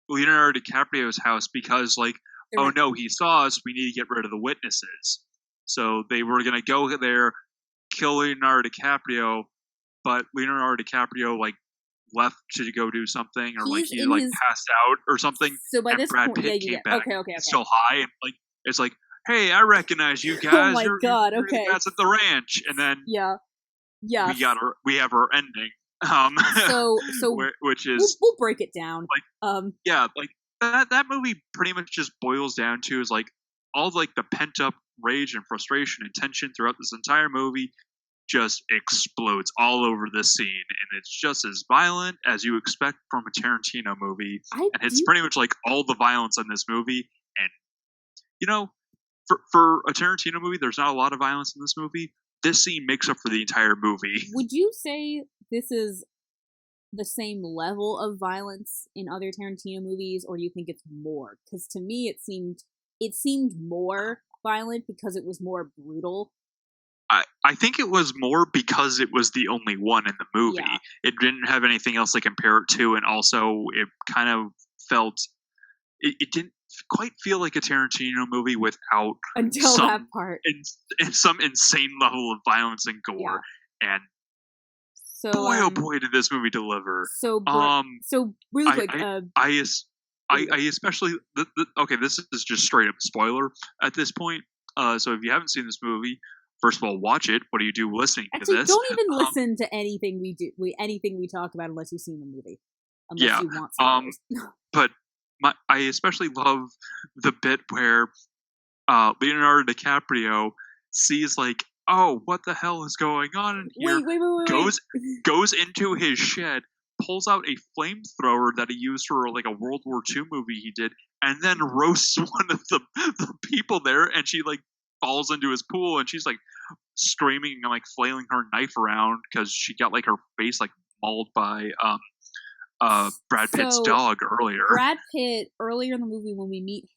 Leonardo DiCaprio's house because like, oh no, he saw us. We need to get rid of the witnesses. So they were gonna go there, kill Leonardo DiCaprio, but Leonardo DiCaprio like left to go do something, or like he like passed out or something. So by this Brad point, Pitt came back okay. so high, and like it's like, hey, I recognize you guys. Oh my god! You're okay, the guys at the ranch, and then we have our ending. Which is we'll break it down. Like like that movie pretty much just boils down to is like all of, like the pent up rage and frustration and tension throughout this entire movie just explodes all over this scene, and it's just as violent as you expect from a Tarantino movie. It's pretty much like all the violence in this movie, and you know, for a Tarantino movie, there's not a lot of violence in this movie. This scene makes up for the entire movie. Would you say this is the same level of violence in other Tarantino movies, or do you think it's more? Because to me, it seemed more violent because it was more brutal. I think it was more because it was the only one in the movie. Yeah. It didn't have anything else to compare it to, and also it kind of felt it didn't quite feel like a Tarantino movie without that part and some insane level of violence and gore. Yeah. And so, oh boy, did this movie deliver! So really quick, I especially okay. This is just straight up spoiler at this point. So if you haven't seen this movie, first of all, watch it. What do you do listening to this? Don't even listen to anything anything we talk about unless you've seen the movie. Unless you want spoilers. But I especially love the bit where Leonardo DiCaprio sees like, oh, what the hell is going on in here? Wait. Goes into his shed, pulls out a flamethrower that he used for like a World War II movie he did, and then roasts one of the people there, and she like falls into his pool, and she's like screaming and like flailing her knife around because she got like her face like mauled by Brad Pitt's dog earlier. Brad Pitt, earlier in the movie when we meet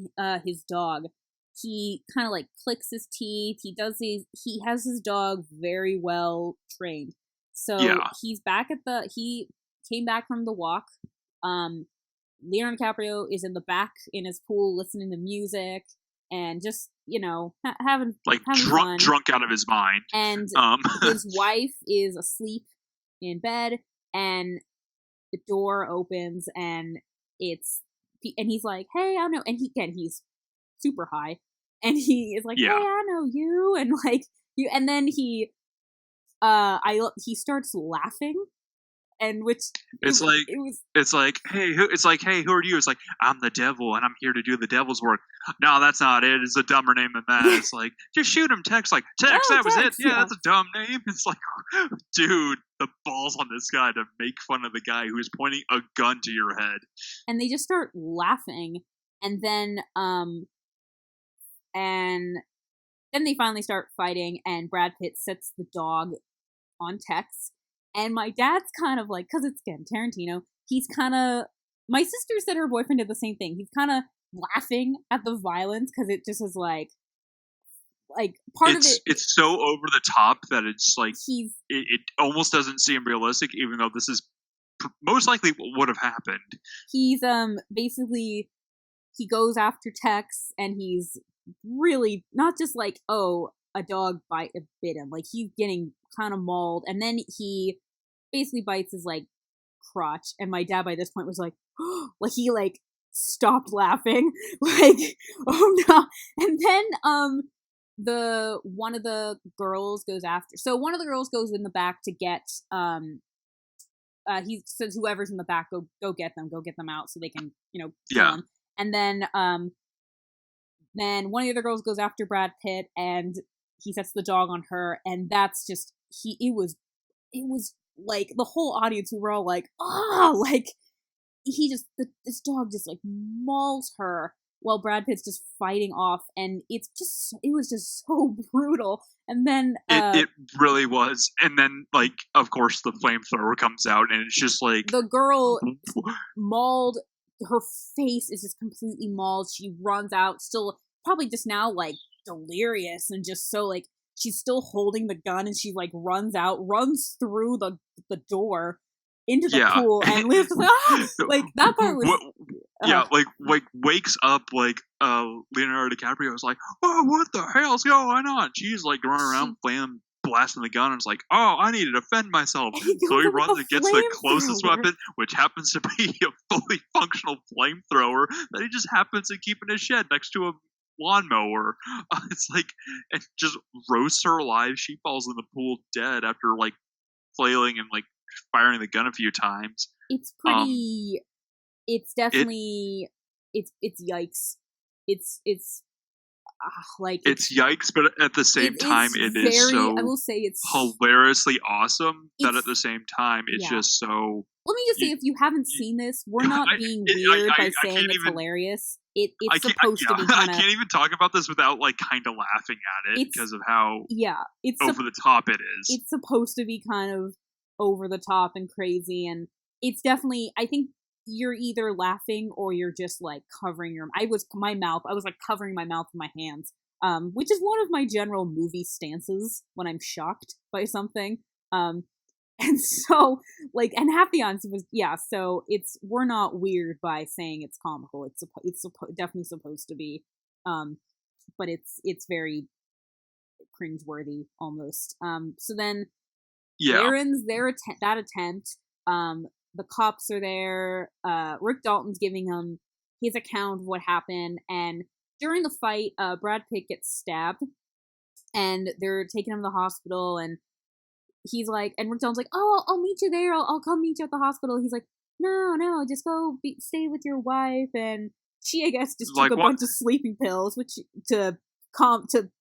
his dog, he kind of like clicks his teeth. He has his dog very well trained. So he's back he came back from the walk. Leonardo DiCaprio is in the back in his pool listening to music and just, having fun. Drunk out of his mind. And his wife is asleep in bed, and the door opens, and he's like, "Hey, I know," and he's super high, and he is like, "Hey, I know you," and like you, and then he starts laughing. And it's like, hey, who are you? It's like, I'm the devil, and I'm here to do the devil's work. No, that's not it. It's a dumber name than that. It's like, just shoot him. Tex, that was it. Yeah, that's a dumb name. It's like, dude, the balls on this guy to make fun of the guy who's pointing a gun to your head. And they just start laughing, and then they finally start fighting, and Brad Pitt sets the dog on Tex. And my dad's kind of like, because it's, again, Tarantino, he's kind of, my sister said her boyfriend did the same thing. He's kind of laughing at the violence, because it just is like part of it. It's so over the top that it's like, it almost doesn't seem realistic, even though this is most likely what would have happened. He's, basically, he goes after Tex, and he's really, not just like, oh, a dog bit him. Like, he's getting kind of mauled, and then he basically bites his like crotch, and my dad by this point was like, like he like stopped laughing, like, oh no. And then one of the girls goes after, so one of the girls goes in the back to get he says whoever's in the back, go get them out so they can kill him. And then one of the other girls goes after Brad Pitt, and he sets the dog on her, and that's just it was like the whole audience, we were all like, like this dog just like mauls her while Brad Pitt's just fighting off, and it was just so brutal. And then it really was. And then, like, of course the flamethrower comes out, and it's just like the girl mauled, her face is just completely mauled. She runs out, still probably just now like delirious, and just so like she's still holding the gun, and she like runs through the door into the pool, and lives like that part was like wakes up like Leonardo DiCaprio is like, oh, what the hell's going on? She's like running around blasting the gun, and it's like, oh, I need to defend myself. So he runs and gets the closest weapon, which happens to be a fully functional flamethrower that he just happens to keep in his shed next to a lawnmower. It's like, it just roasts her alive. She falls in the pool dead after like flailing and like firing the gun a few times. It's pretty. It's definitely. It's yikes. It's like it's yikes, but at the same time, it is so. I will say it's hilariously awesome that at the same time, it's just so. Let me just say, if you haven't seen this, we're not being weird by saying it's hilarious. It's supposed to be kind of. I can't even talk about this without like kind of laughing at it because of how it's over the top it is. It's supposed to be kind of over the top and crazy, and it's definitely. I think you're either laughing or you're just like covering your. I was like covering my mouth with my hands, which is one of my general movie stances when I'm shocked by something. And so, like, and half the audience was, so we're not weird by saying it's comical. It's definitely supposed to be, but it's very cringeworthy almost. So then, there ends that attempt. The cops are there. Rick Dalton's giving him his account of what happened, and during the fight, Brad Pitt gets stabbed, and they're taking him to the hospital, and he's like, and Rick Dalton's like, oh, I'll meet you there. I'll come meet you at the hospital. He's like, no, just go stay with your wife. And she, I guess, just took a bunch of sleeping pills, to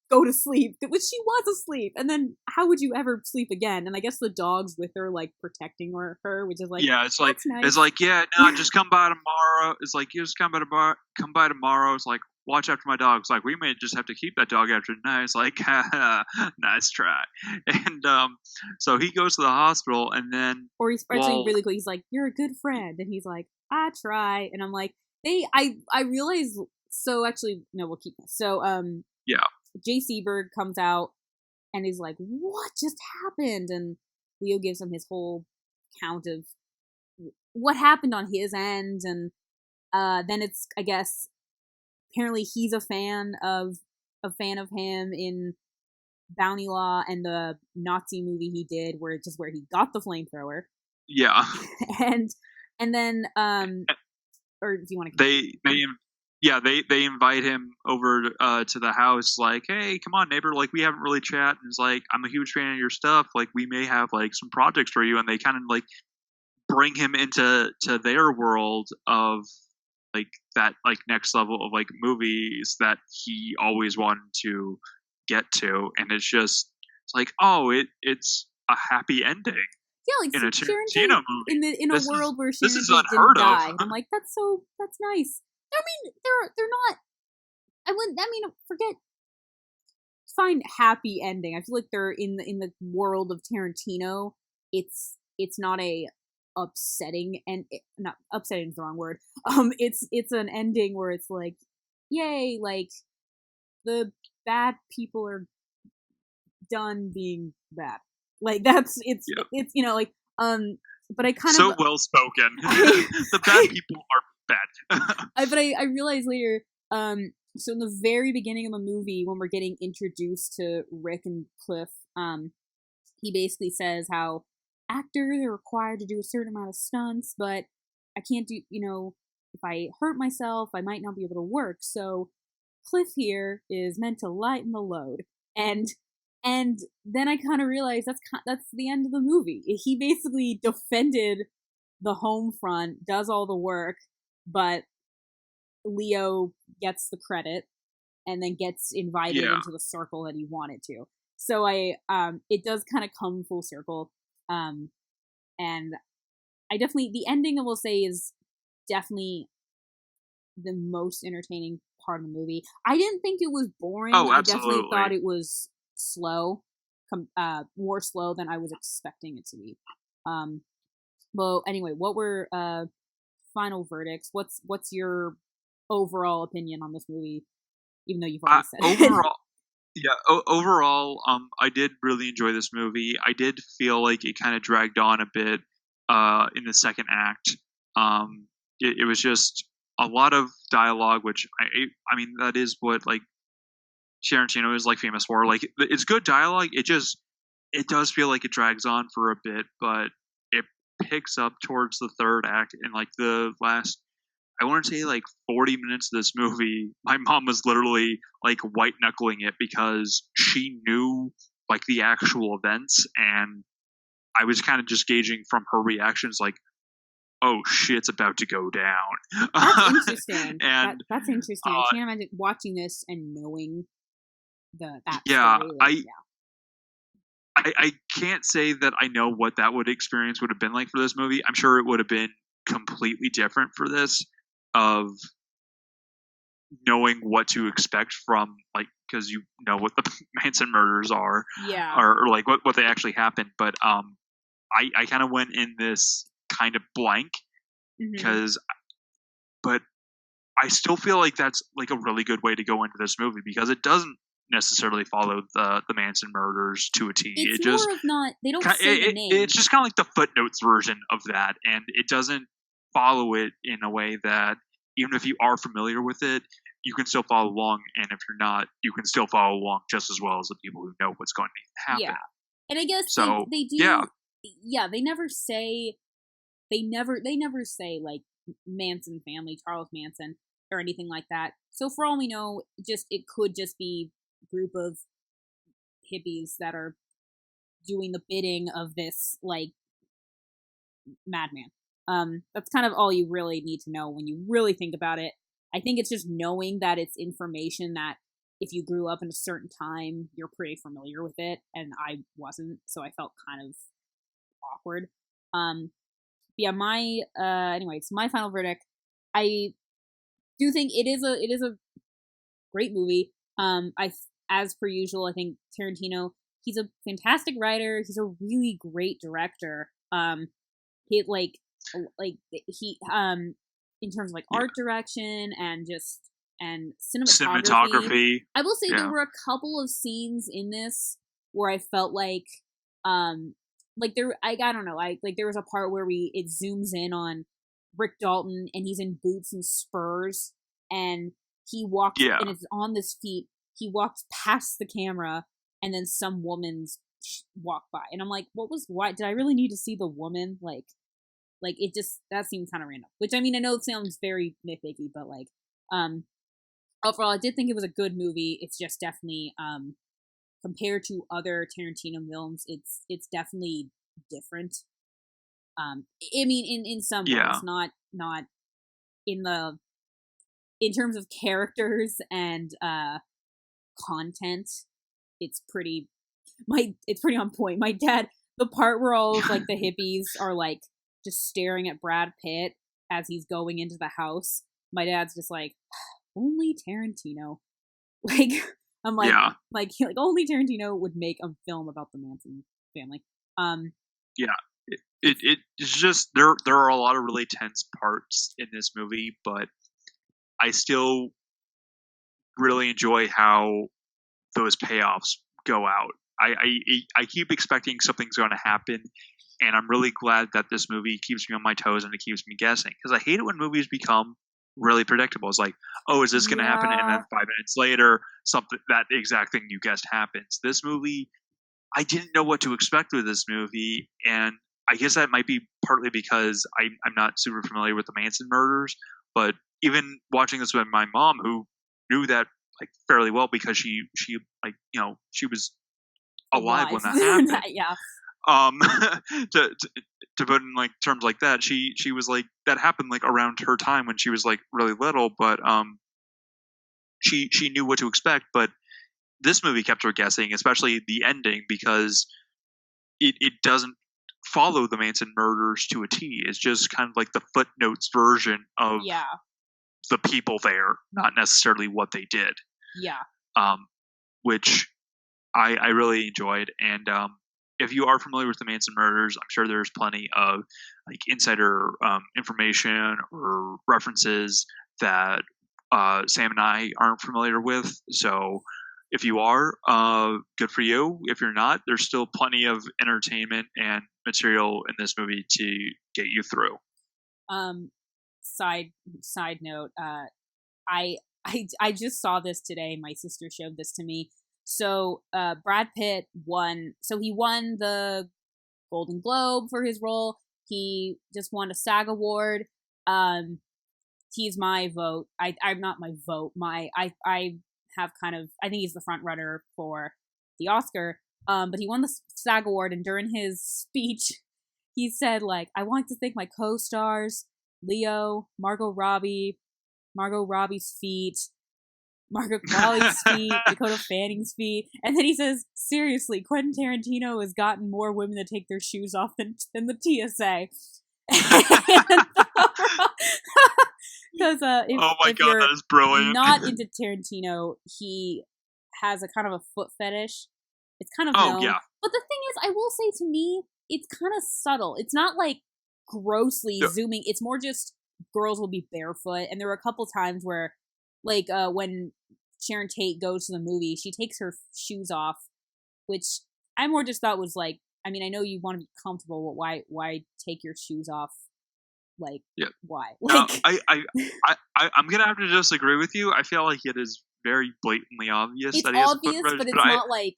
go to sleep, which she was asleep. And then how would you ever sleep again? And I guess the dog's with her, like protecting her, which is like, it's like, nice. It's like, just come by tomorrow. It's like, you just come by tomorrow. It's like, watch after my dog. It's like, we may just have to keep that dog after tonight. It's like, nice try. And so he goes to the hospital, and then or he's actually really cool. He's like, "You're a good friend," and he's like, "I try," and I'm like, I realize. So actually, no, we'll keep this. So yeah, Jay Seberg comes out and he's like, "What just happened?" And Leo gives him his whole count of what happened on his end, and then it's, I guess, apparently he's a fan of him in Bounty Law and the Nazi movie he did, where he got the flamethrower. Yeah. and then or do you want to? They invite him over to the house, like, hey, come on, neighbor, like, we haven't really chatted. And it's like, I'm a huge fan of your stuff. Like, we may have like some projects for you, and they kind of like bring him into their world of like that like next level of like movies that he always wanted to get to, and it's like, oh, it's a happy ending. Yeah, like in a Tarantino movie in a world where Sharon Tate didn't die. I'm like, that's nice. I mean, they're not. Forget. Fine, happy ending. I feel like they're in the world of Tarantino. It's not a upsetting, and not upsetting is the wrong word. It's an ending where it's like, yay, like the bad people are done being bad. Like it's like but I kind so of well spoken. The bad people are bad. But I realized later, so in the very beginning of the movie, when we're getting introduced to Rick and Cliff, he basically says how actors are required to do a certain amount of stunts, but I can't do, if I hurt myself, I might not be able to work. So Cliff here is meant to lighten the load. And then I kind of realized that's the end of the movie. He basically defended the home front, does all the work, but Leo gets the credit and then gets invited into the circle that he wanted to. So it does kind of come full circle. And I definitely, the ending I will say is definitely the most entertaining part of the movie. I didn't think it was boring. Oh, I definitely thought it was slow, more slow than I was expecting it to be. Well, anyway, what were final verdicts? What's your overall opinion on this movie? Even though you've already said overall, overall, I did really enjoy this movie. I did feel like it kind of dragged on a bit in the second act. It was just a lot of dialogue, which I mean that is what like Tarantino is like famous for. Like, it's good dialogue. It does feel like it drags on for a bit, but it picks up towards the third act, and like the last, I want to say like 40 minutes of this movie, my mom was literally like white knuckling it because she knew like the actual events, and I was kind of just gauging from her reactions like, oh, shit's about to go down. That's interesting. And that's interesting. I can't imagine watching this and knowing that story. Like, I can't say that I know what that experience would have been like for this movie. I'm sure it would have been completely different for this, of knowing what to expect from, like, because you know what the Manson murders are, or like what they actually happened. But I kind of went in this kind of blank because, but I still feel like that's like a really good way to go into this movie because it doesn't necessarily follow the Manson murders to a T. It's more of not, they don't say the name. It's just kind of like the footnotes version of that, and it doesn't follow it in a way that even if you are familiar with it, you can still follow along, and if you're not, you can still follow along just as well as the people who know what's going to happen. Yeah, and I guess so they do. Yeah, they never say like Manson family, Charles Manson, or anything like that. So for all we know, it could just be a group of hippies that are doing the bidding of this like madman. That's kind of all you really need to know when you really think about it. I think it's just knowing that it's information that if you grew up in a certain time, you're pretty familiar with it, and I wasn't, so I felt kind of awkward. Yeah, my anyways, my final verdict. I do think it is a great movie. As per usual, I think Tarantino, he's a fantastic writer. He's a really great director. He he in terms of like art direction and just and cinematography. I will say there were a couple of scenes in this where I felt like there I don't know, like there was a part where it zooms in on Rick Dalton and he's in boots and spurs and he walks and it's on this feet. He walks past the camera and then some woman's walk by and I'm like, why did I really need to see the woman? Like it just, that seemed kind of random, which I mean, I know it sounds very nitpicky, but like overall I did think it was a good movie. It's just definitely compared to other Tarantino films, it's definitely different. I mean, in some ways, not in terms of characters and content. It's pretty on point. My dad, the part where all of like the hippies are like just staring at Brad Pitt as he's going into the house. My dad's just like, only Tarantino. Like, I'm like, like only Tarantino would make a film about the Manson family. It's just there are a lot of really tense parts in this movie, but I still really enjoy how those payoffs go out. I keep expecting something's going to happen, and I'm really glad that this movie keeps me on my toes and it keeps me guessing, because I hate it when movies become really predictable. It's like, oh, is this going to happen? And then 5 minutes later, that exact thing you guessed happens. This movie, I didn't know what to expect with this movie, and I guess that might be partly because I'm not super familiar with the Manson murders, but even watching this with my mom, who knew that like fairly well because she like, you know, she was alive when that happened. To put in like terms like that, she was like, that happened like around her time when she was like really little, but she knew what to expect. But this movie kept her guessing, especially the ending, because it doesn't follow the Manson murders to a T. It's just kind of like the footnotes version of the people there, not necessarily what they did. Which I really enjoyed. And if you are familiar with the Manson murders, I'm sure there's plenty of like insider information or references that Sam and I aren't familiar with. So if you are, good for you. If you're not, there's still plenty of entertainment and material in this movie to get you through. Side note, I just saw this today. My sister showed this to me. So Brad Pitt won. So he won the Golden Globe for his role. He just won a SAG award. He's my vote. I'm not my vote. I have kind of, I think he's the front runner for the Oscar. But he won the SAG award, and during his speech, he said like, "I want to thank my co-stars, Leo, Margot Robbie's feet, Margaret Qualley's feet, Dakota Fanning's feet," and then he says, "Seriously, Quentin Tarantino has gotten more women to take their shoes off than the TSA." Because if God, that is brilliant. Not into Tarantino, he has a kind of a foot fetish. It's kind of known. But the thing is, I will say, to me, it's kind of subtle. It's not like grossly zooming. It's more just girls will be barefoot, and there were a couple times where, like, when Sharon Tate goes to the movie, she takes her shoes off, which I more just thought was like, I mean, I know you want to be comfortable, but why take your shoes off? Like, why? Like, I'm gonna have to disagree with you. I feel like it is very blatantly obvious that he has obvious, a foot fetish, but it's not like.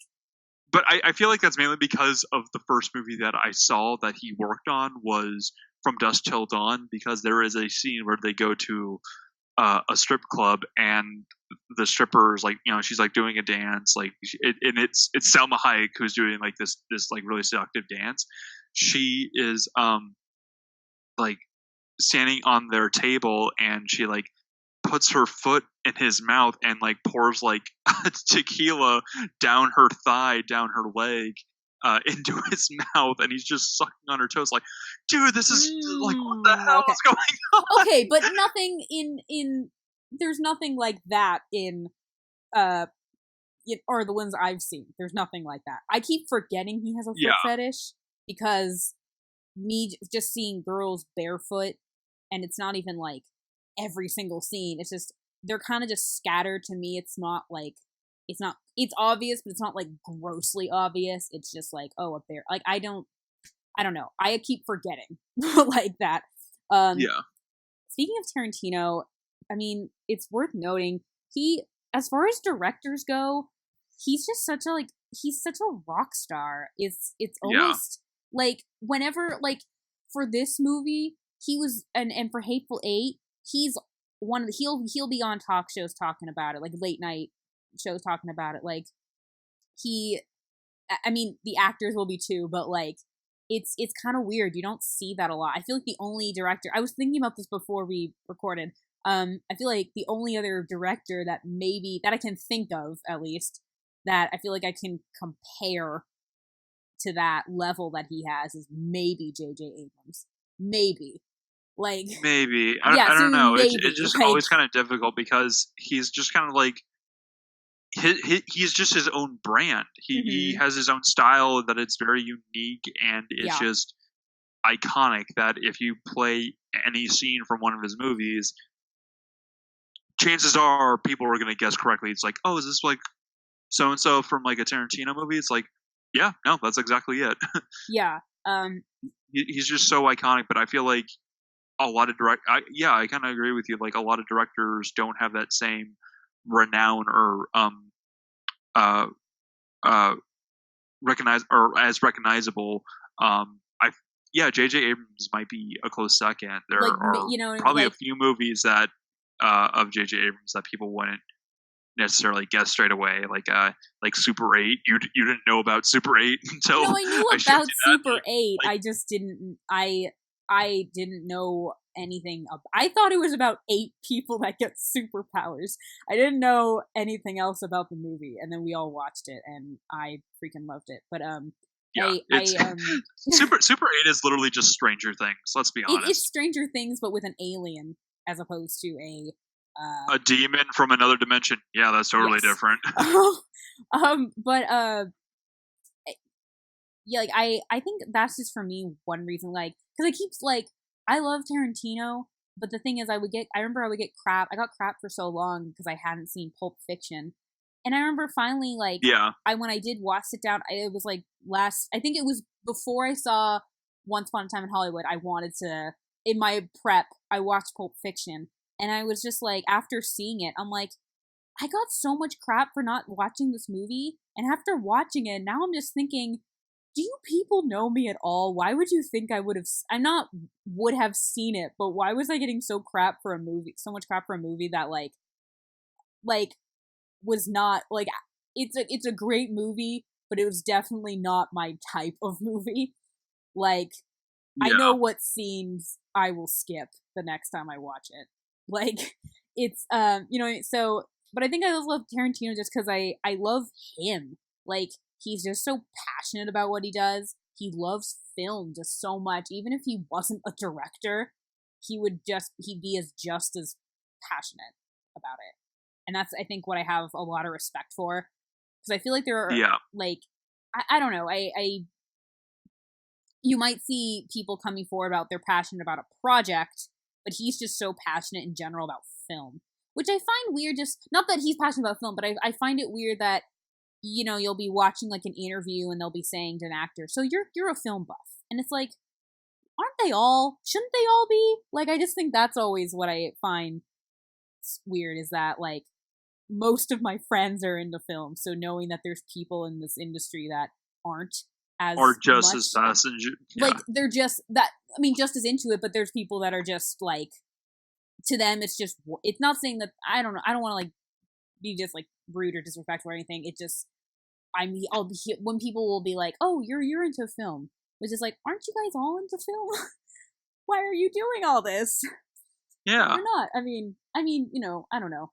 But I feel like that's mainly because of the first movie that I saw that he worked on was From Dusk Till Dawn, because there is a scene where they go to a strip club and the stripper's like, you know, she's like doing a dance, like, and it's Selma Hayek who's doing like this like really seductive dance. She is like standing on their table, and she like puts her foot in his mouth and like pours like tequila down her thigh, down her leg, into his mouth, and he's just sucking on her toes. Like, dude, this is like, what the hell is going on? Okay, but nothing in there's nothing like that in or the ones I've seen. There's nothing like that. I keep forgetting he has a foot fetish because me just seeing girls barefoot, and it's not even like every single scene. It's just they're kind of just scattered to me. It's not like it's obvious, but it's not like grossly obvious. It's just like, oh, up there. Like I don't know. I keep forgetting like that. Speaking of Tarantino, I mean, it's worth noting as far as directors go, he's just such a rock star. It's almost like whenever like for this movie, he was and for Hateful Eight, he's one of the he'll be on talk shows talking about it, like late night shows talking about it. Like I mean, the actors will be too, but like it's kind of weird. You don't see that a lot. I feel like the only director, I was thinking about this before we recorded. I feel like the only other director that I can think of, at least, that I feel like I can compare to that level that he has is maybe J.J. Abrams. Maybe. Like maybe. I don't know. It's just like, always kind of difficult because he's just kind of like he's just his own brand. He has his own style that it's very unique and it's just iconic. That if you play any scene from one of his movies, chances are people are going to guess correctly. It's like, oh, is this like so and so from like a Tarantino movie? It's like, yeah, no, that's exactly it. Yeah. He's just so iconic. But I feel like a lot of I kind of agree with you. Like a lot of directors don't have that same renown or recognize or as recognizable. J.J. Abrams might be a close second. There are probably a few movies that of J.J. Abrams that people wouldn't necessarily guess straight away, like Super 8. You didn't know about Super 8 until I knew about Super 8. Like, I just didn't. I didn't know anything. I thought it was about 8 people that get superpowers. I didn't know anything else about the movie, and then we all watched it, and I freaking loved it. But Super 8 is literally just Stranger Things. Let's be honest. It's Stranger Things, but with an alien as opposed to a demon from another dimension. Yeah, that's totally different. Like I think that's just for me one reason, like, because I keep like I love Tarantino, but the thing is I remember I would get crap. I got crap for so long because I hadn't seen Pulp Fiction, and I remember finally when I did sit down, it was like I think it was before I saw Once Upon a Time in Hollywood. I wanted to, in my prep, I watched Pulp Fiction, and I was just like, after seeing it, I'm like, I got so much crap for not watching this movie, and after watching it, now I'm just thinking, do you people know me at all? Why would you think I would have? Would have seen it, but why was I getting so much crap for a movie that like was not like it's a great movie, but it was definitely not my type of movie. Like I know what scenes I will skip the next time I watch it. Like it's so. But I think I love Tarantino just because I love him. Like he's just so passionate about what he does. He loves film just so much. Even if he wasn't a director, he'd be just as passionate about it. And that's, I think, what I have a lot of respect for. Because I feel like there are, like, I don't know, you might see people coming forward about they're passionate about a project, but he's just so passionate in general about film. Which I find weird, just, not that he's passionate about film, but I find it weird that, you'll be watching, like, an interview and they'll be saying to an actor, so you're a film buff. And it's like, aren't they all? Shouldn't they all be? Like, I just think that's always what I find weird, is that, like, most of my friends are into film, so knowing that there's people in this industry that aren't as or just much, as fast as like they're just that. I mean, just as into it, but there's people that are just like, to them, it's just, it's not saying that, I don't know. I don't want to like be just like rude or disrespectful or anything. It just, I'll be when people will be like, oh, you're into film, which is like, aren't you guys all into film? Why are you doing all this? Yeah, we're not. I mean, I don't know.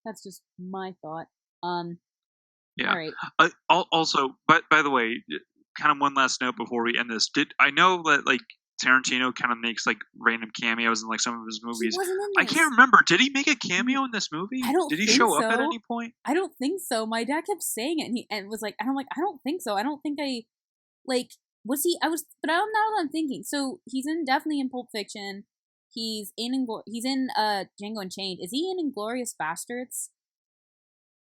That's just my thought. Yeah. All right. Also, but by the way, kind of one last note before we end this. I know that like Tarantino kind of makes like random cameos in like some of his movies. He wasn't in I this. can't remember. Did he make a cameo in this movie? I don't Did he think show so. up at any point? I don't think so. My dad kept saying it, and he was like, and I'm like, I don't think so. I don't think I like was he. I was, but I don't know what I'm thinking. So he's definitely in Pulp Fiction. He's in Django Unchained. Is he in Inglourious Bastards?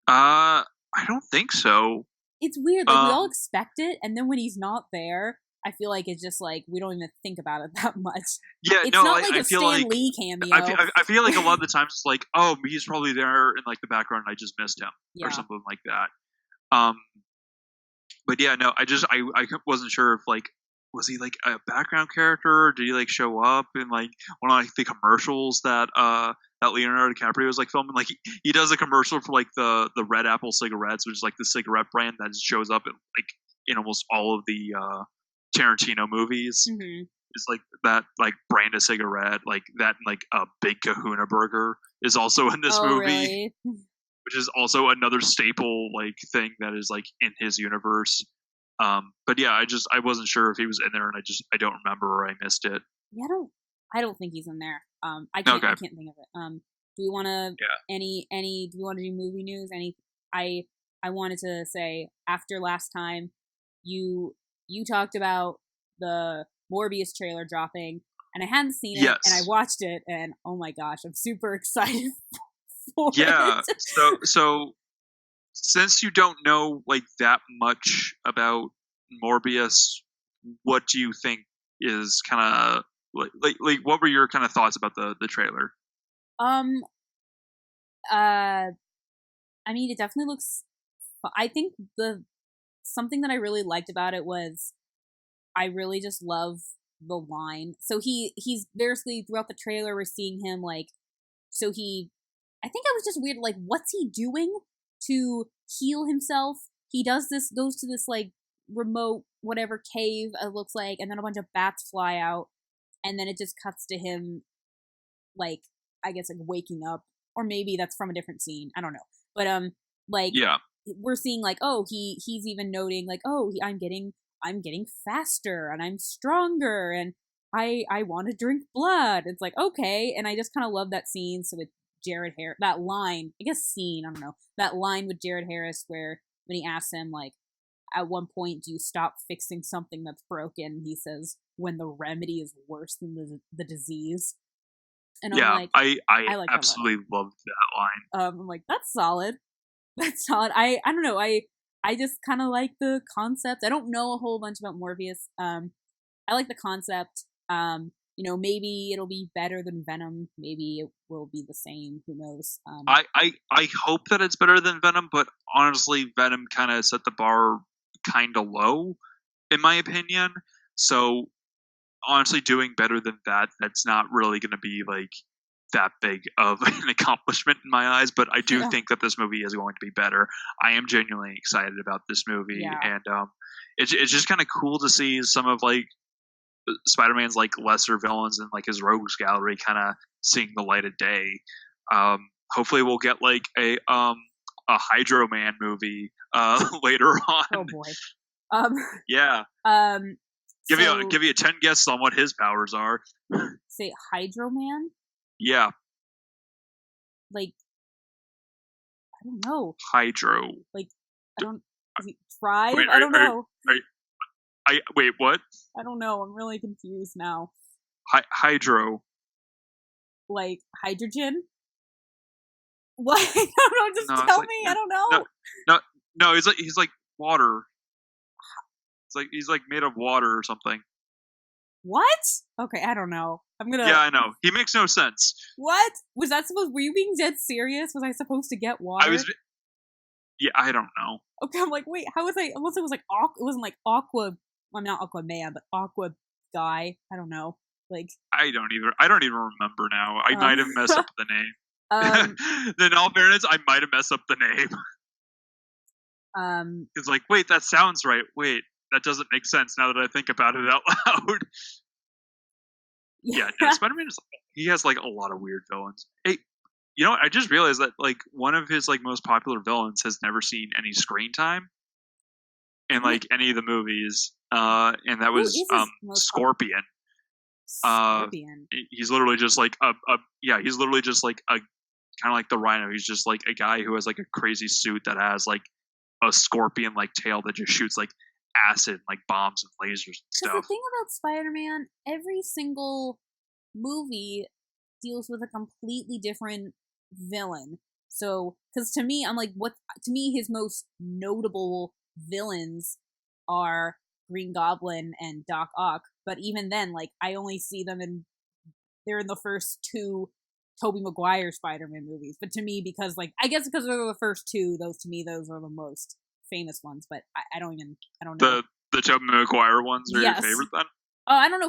I don't think so. It's weird. Like we all expect it, and then when he's not there, I feel like it's just like we don't even think about it that much. Yeah, it's no, not like I a feel Stan like Lee cameo. I feel like a lot of the times it's like, oh, he's probably there in like the background. And I just missed him or something like that. But yeah, no, I wasn't sure if like was he like a background character? Or did he like show up in like one of like the commercials that Leonardo DiCaprio was like filming? Like he does a commercial for like the Red Apple cigarettes, which is like the cigarette brand that shows up in almost all of the Tarantino movies. Mm-hmm. It's like that like brand of cigarette, like that like a Big Kahuna burger is also in this movie. Really? Which is also another staple like thing that is like in his universe. But yeah, I wasn't sure if he was in there, and I don't remember or I missed it. Yeah, I don't think he's in there. I can't think of it. Do we want to do we want to do movie news? I wanted to say after last time you talked about the Morbius trailer dropping, and I hadn't seen it, and I watched it, and oh my gosh, I'm super excited for it. So since you don't know like that much about Morbius, what do you think is kind of like what were your kind of thoughts about the trailer? I mean, it definitely looks. I think something that I really liked about it was I really just love the line. So he's basically throughout the trailer we're seeing him like. So I think it was just weird. Like, what's he doing to heal himself? He goes to this like remote whatever cave it looks like, and then a bunch of bats fly out, and then it just cuts to him like I guess like waking up, or maybe that's from a different scene. I don't know, but we're seeing like he's even noting like I'm getting faster and I'm stronger and I want to drink blood. It's like okay, and I just kind of love that scene. So with Jared Harris, that line, I guess scene, I don't know, that line with Jared Harris where when he asks him like, at one point, do you stop fixing something that's broken? He says, when the remedy is worse than the disease. And I'm like, I like absolutely loved that line. I'm like, that's solid. That's solid. I don't know. I just kind of like the concept. I don't know a whole bunch about Morbius. I like the concept. Maybe it'll be better than Venom. Maybe it will be the same. Who knows? I hope that it's better than Venom, but honestly, Venom kind of set the bar kind of low, in my opinion. So honestly, doing better than that's not really going to be like that big of an accomplishment in my eyes. But I do think that this movie is going to be better. I am genuinely excited about this movie, and it's just kind of cool to see some of like Spider-Man's like lesser villains and like his rogues gallery kind of seeing the light of day. Hopefully we'll get like a Hydro Man movie later on. Oh boy. Yeah. Give you 10 guesses on what his powers are. Say Hydro Man? Yeah. Like I don't know. Hydro. Like I don't thrive? Wait, I don't know. Wait, what? I don't know. I'm really confused now. Hydro. Like hydrogen? What? I don't know. Just tell me. I don't know. No. He's like water. He's like made of water or something. What? Okay, I don't know. Yeah, I know. He makes no sense. What? Was that supposed? Were you being dead serious? Was I supposed to get water? Yeah, I don't know. Okay, I'm like, wait, how was I? Unless it was like it wasn't like Aqua. Well, I'm not Aquaman, but Aqua guy. I don't know. Like I don't even remember now. I might have messed up the name. In all fairness, I might have messed up the name. It's like, wait, that sounds right. Wait, that doesn't make sense now that I think about it out loud. Yeah, no, Spider-Man he has like a lot of weird villains. Hey, you know what? I just realized that like one of his like most popular villains has never seen any screen time in like any of the movies, and that was Scorpion. Scorpion. He's literally just like he's literally just like a kind of like the Rhino. He's just like a guy who has like a crazy suit that has like a scorpion like tail that just shoots like acid, like bombs and lasers and stuff. The thing about Spider-Man, every single movie deals with a completely different villain. So, because to me, I'm like, to me, his most notable villains are Green Goblin and Doc Ock. But even then, like, I only see them they're in the first two Tobey Maguire Spider-Man movies. But to me, because like, I guess because they're the first two, those are the most famous ones. But I don't know. The Tobey Maguire ones are your favorite then? I don't know.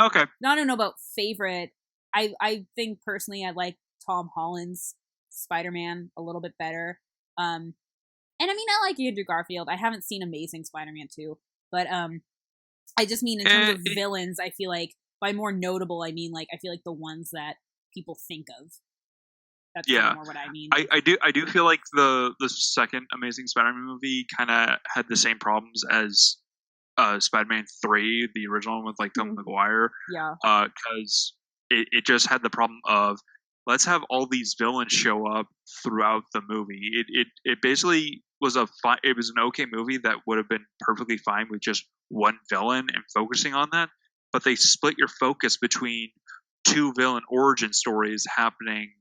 Okay. I don't know about favorite. I think personally I like Tom Holland's Spider-Man a little bit better. And I mean I like Andrew Garfield. I haven't seen Amazing Spider-Man 2, but I just mean in terms of villains, I feel like by more notable I mean like I feel like the ones that people think of. That's more what I mean. I do feel like the second Amazing Spider-Man movie kind of had the same problems as Spider-Man 3, the original one with like Tobey Maguire. Yeah. Because it just had the problem of let's have all these villains show up throughout the movie. It basically was it was an okay movie that would have been perfectly fine with just one villain and focusing on that. But they split your focus between two villain origin stories happening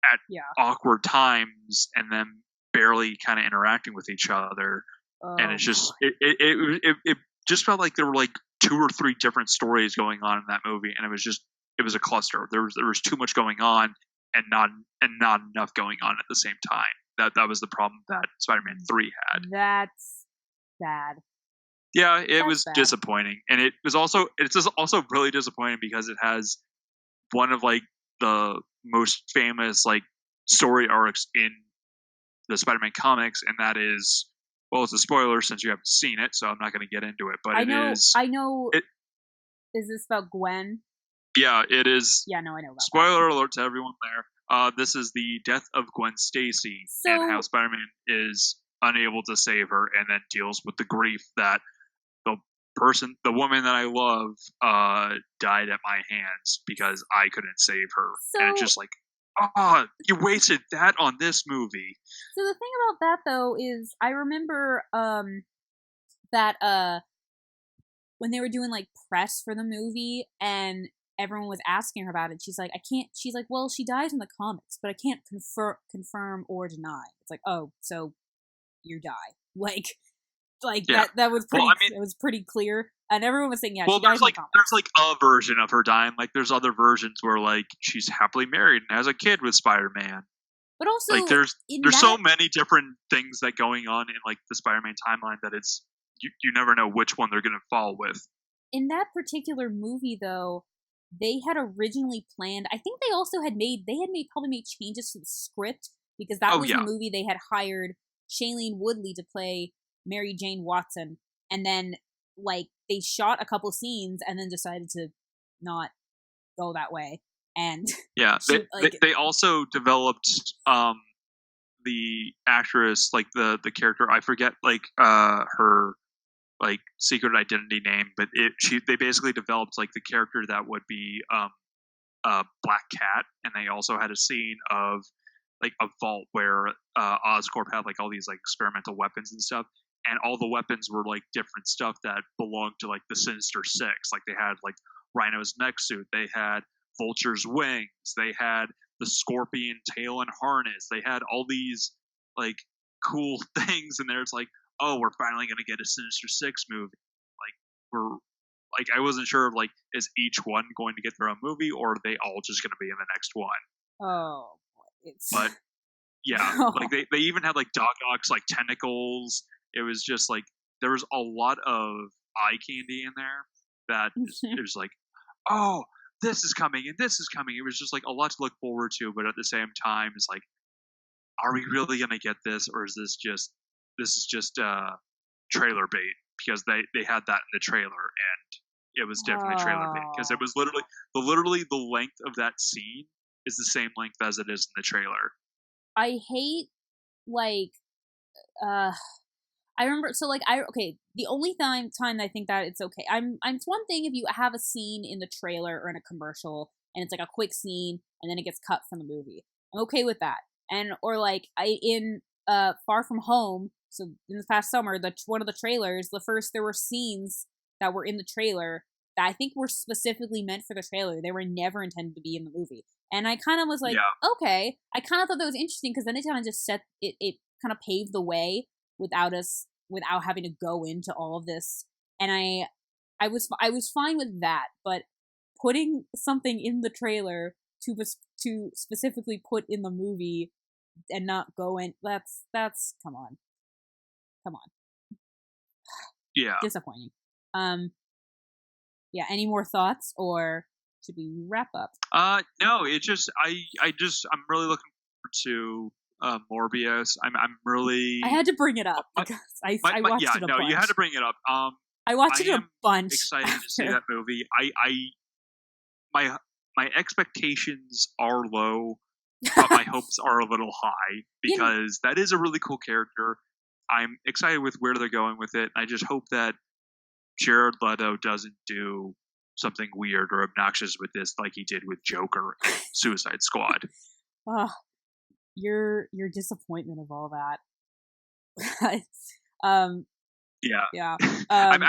at awkward times and then barely kind of interacting with each other. And it's just it just felt like there were like 2 or 3 different stories going on in that movie, and it was a cluster. There was too much going on and not enough going on at the same time. That was the problem that Spider-Man 3 had. That's bad. Yeah, it was bad. Disappointing, and it's also really disappointing because it has one of like the most famous like story arcs in the Spider-Man comics, and that is. Well, it's a spoiler since you haven't seen it, so I'm not going to get into it. But I know. Is this about Gwen? Yeah, it is. Yeah, no, I know about spoiler alert to everyone there. This is the death of Gwen Stacy and how Spider-Man is unable to save her, and then deals with the grief that the woman that I love, died at my hands because I couldn't save her, and it's just like. You wasted that on this movie. So the thing about that though is I remember that when they were doing like press for the movie and everyone was asking her about it, she's like, well, she dies in the comics, but I can't confirm or deny. It's like, oh, so you die. That was pretty it was pretty clear. And everyone was saying, well, there's like a version of her dying. Like there's other versions where like she's happily married and has a kid with Spider-Man. But also, like there's so many different things that going on in like the Spider-Man timeline that it's you never know which one they're going to fall with. In that particular movie, though, they had originally planned. I think they also had made changes to the script because that was the movie they had hired Shailene Woodley to play Mary Jane Watson, and then like they shot a couple scenes and then decided to not go that way. And they also developed the actress, like the character, I forget like her like secret identity name, but they basically developed like the character that would be Black Cat, and they also had a scene of like a vault where Oscorp had like all these like experimental weapons and stuff. And all the weapons were like different stuff that belonged to like the Sinister Six. Like they had like Rhino's mech suit, they had Vulture's wings, they had the Scorpion tail and harness. They had all these like cool things, and there's like, oh, we're finally gonna get a Sinister Six movie. I wasn't sure like is each one going to get their own movie or are they all just gonna be in the next one? Oh, but yeah, like they even had like Doc Ock's like tentacles. It was just like there was a lot of eye candy in there that it was like, oh, this is coming and this is coming. It was just like a lot to look forward to, but at the same time, it's like, are we really gonna get this, or is this is just trailer bait? Because they had that in the trailer, and it was definitely trailer bait because it was literally the length of that scene is the same length as it is in the trailer. I hate I remember, so like the only time I think that it's okay. It's one thing if you have a scene in the trailer or in a commercial and it's like a quick scene and then it gets cut from the movie. I'm okay with that. And or like in Far From Home. So in this past summer, one of the trailers, there were scenes that were in the trailer that I think were specifically meant for the trailer. They were never intended to be in the movie. And I kind of was like, okay. I kind of thought that was interesting because then it kind of just set it kind of paved the way without having to go into all of this. And I was fine with that, but putting something in the trailer to specifically put in the movie and not go in, that's come on. Yeah. Disappointing. Yeah, any more thoughts or should we wrap up? No, it just I'm really looking forward to Morbius. I'm really I had to bring it up because I watched it a bunch. You had to bring it up. I watched it a bunch. Excited to see that movie. My expectations are low, but my hopes are a little high because that is a really cool character. I'm excited with where they're going with it. I just hope that Jared Leto doesn't do something weird or obnoxious with this like he did with Joker and Suicide Squad. Your disappointment of all that. Yeah. I'm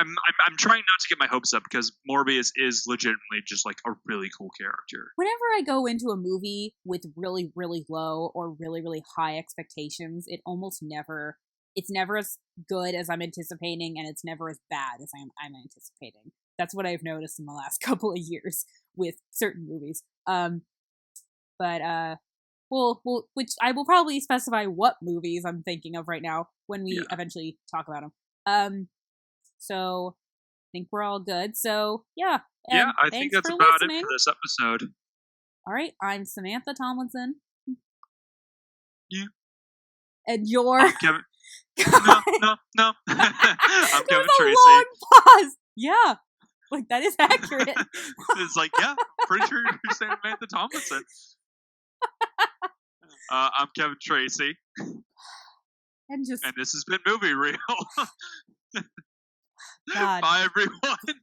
trying not to get my hopes up because Morbius is legitimately just like a really cool character. Whenever I go into a movie with really, really low or really, really high expectations, it's never as good as I'm anticipating, and it's never as bad as I'm anticipating. That's what I've noticed in the last couple of years with certain movies. Which I will probably specify what movies I'm thinking of right now when we eventually talk about them. So I think we're all good. So yeah. I think that's about it for this episode. All right, I'm Samantha Tomlinson. Yeah. And you're Kevin. No. I'm Kevin Tracy. Long pause. Yeah, like that is accurate. It's like, yeah, pretty sure you're Samantha Tomlinson. I'm Kevin Tracy. And this has been Movie Reel. God. Bye, everyone.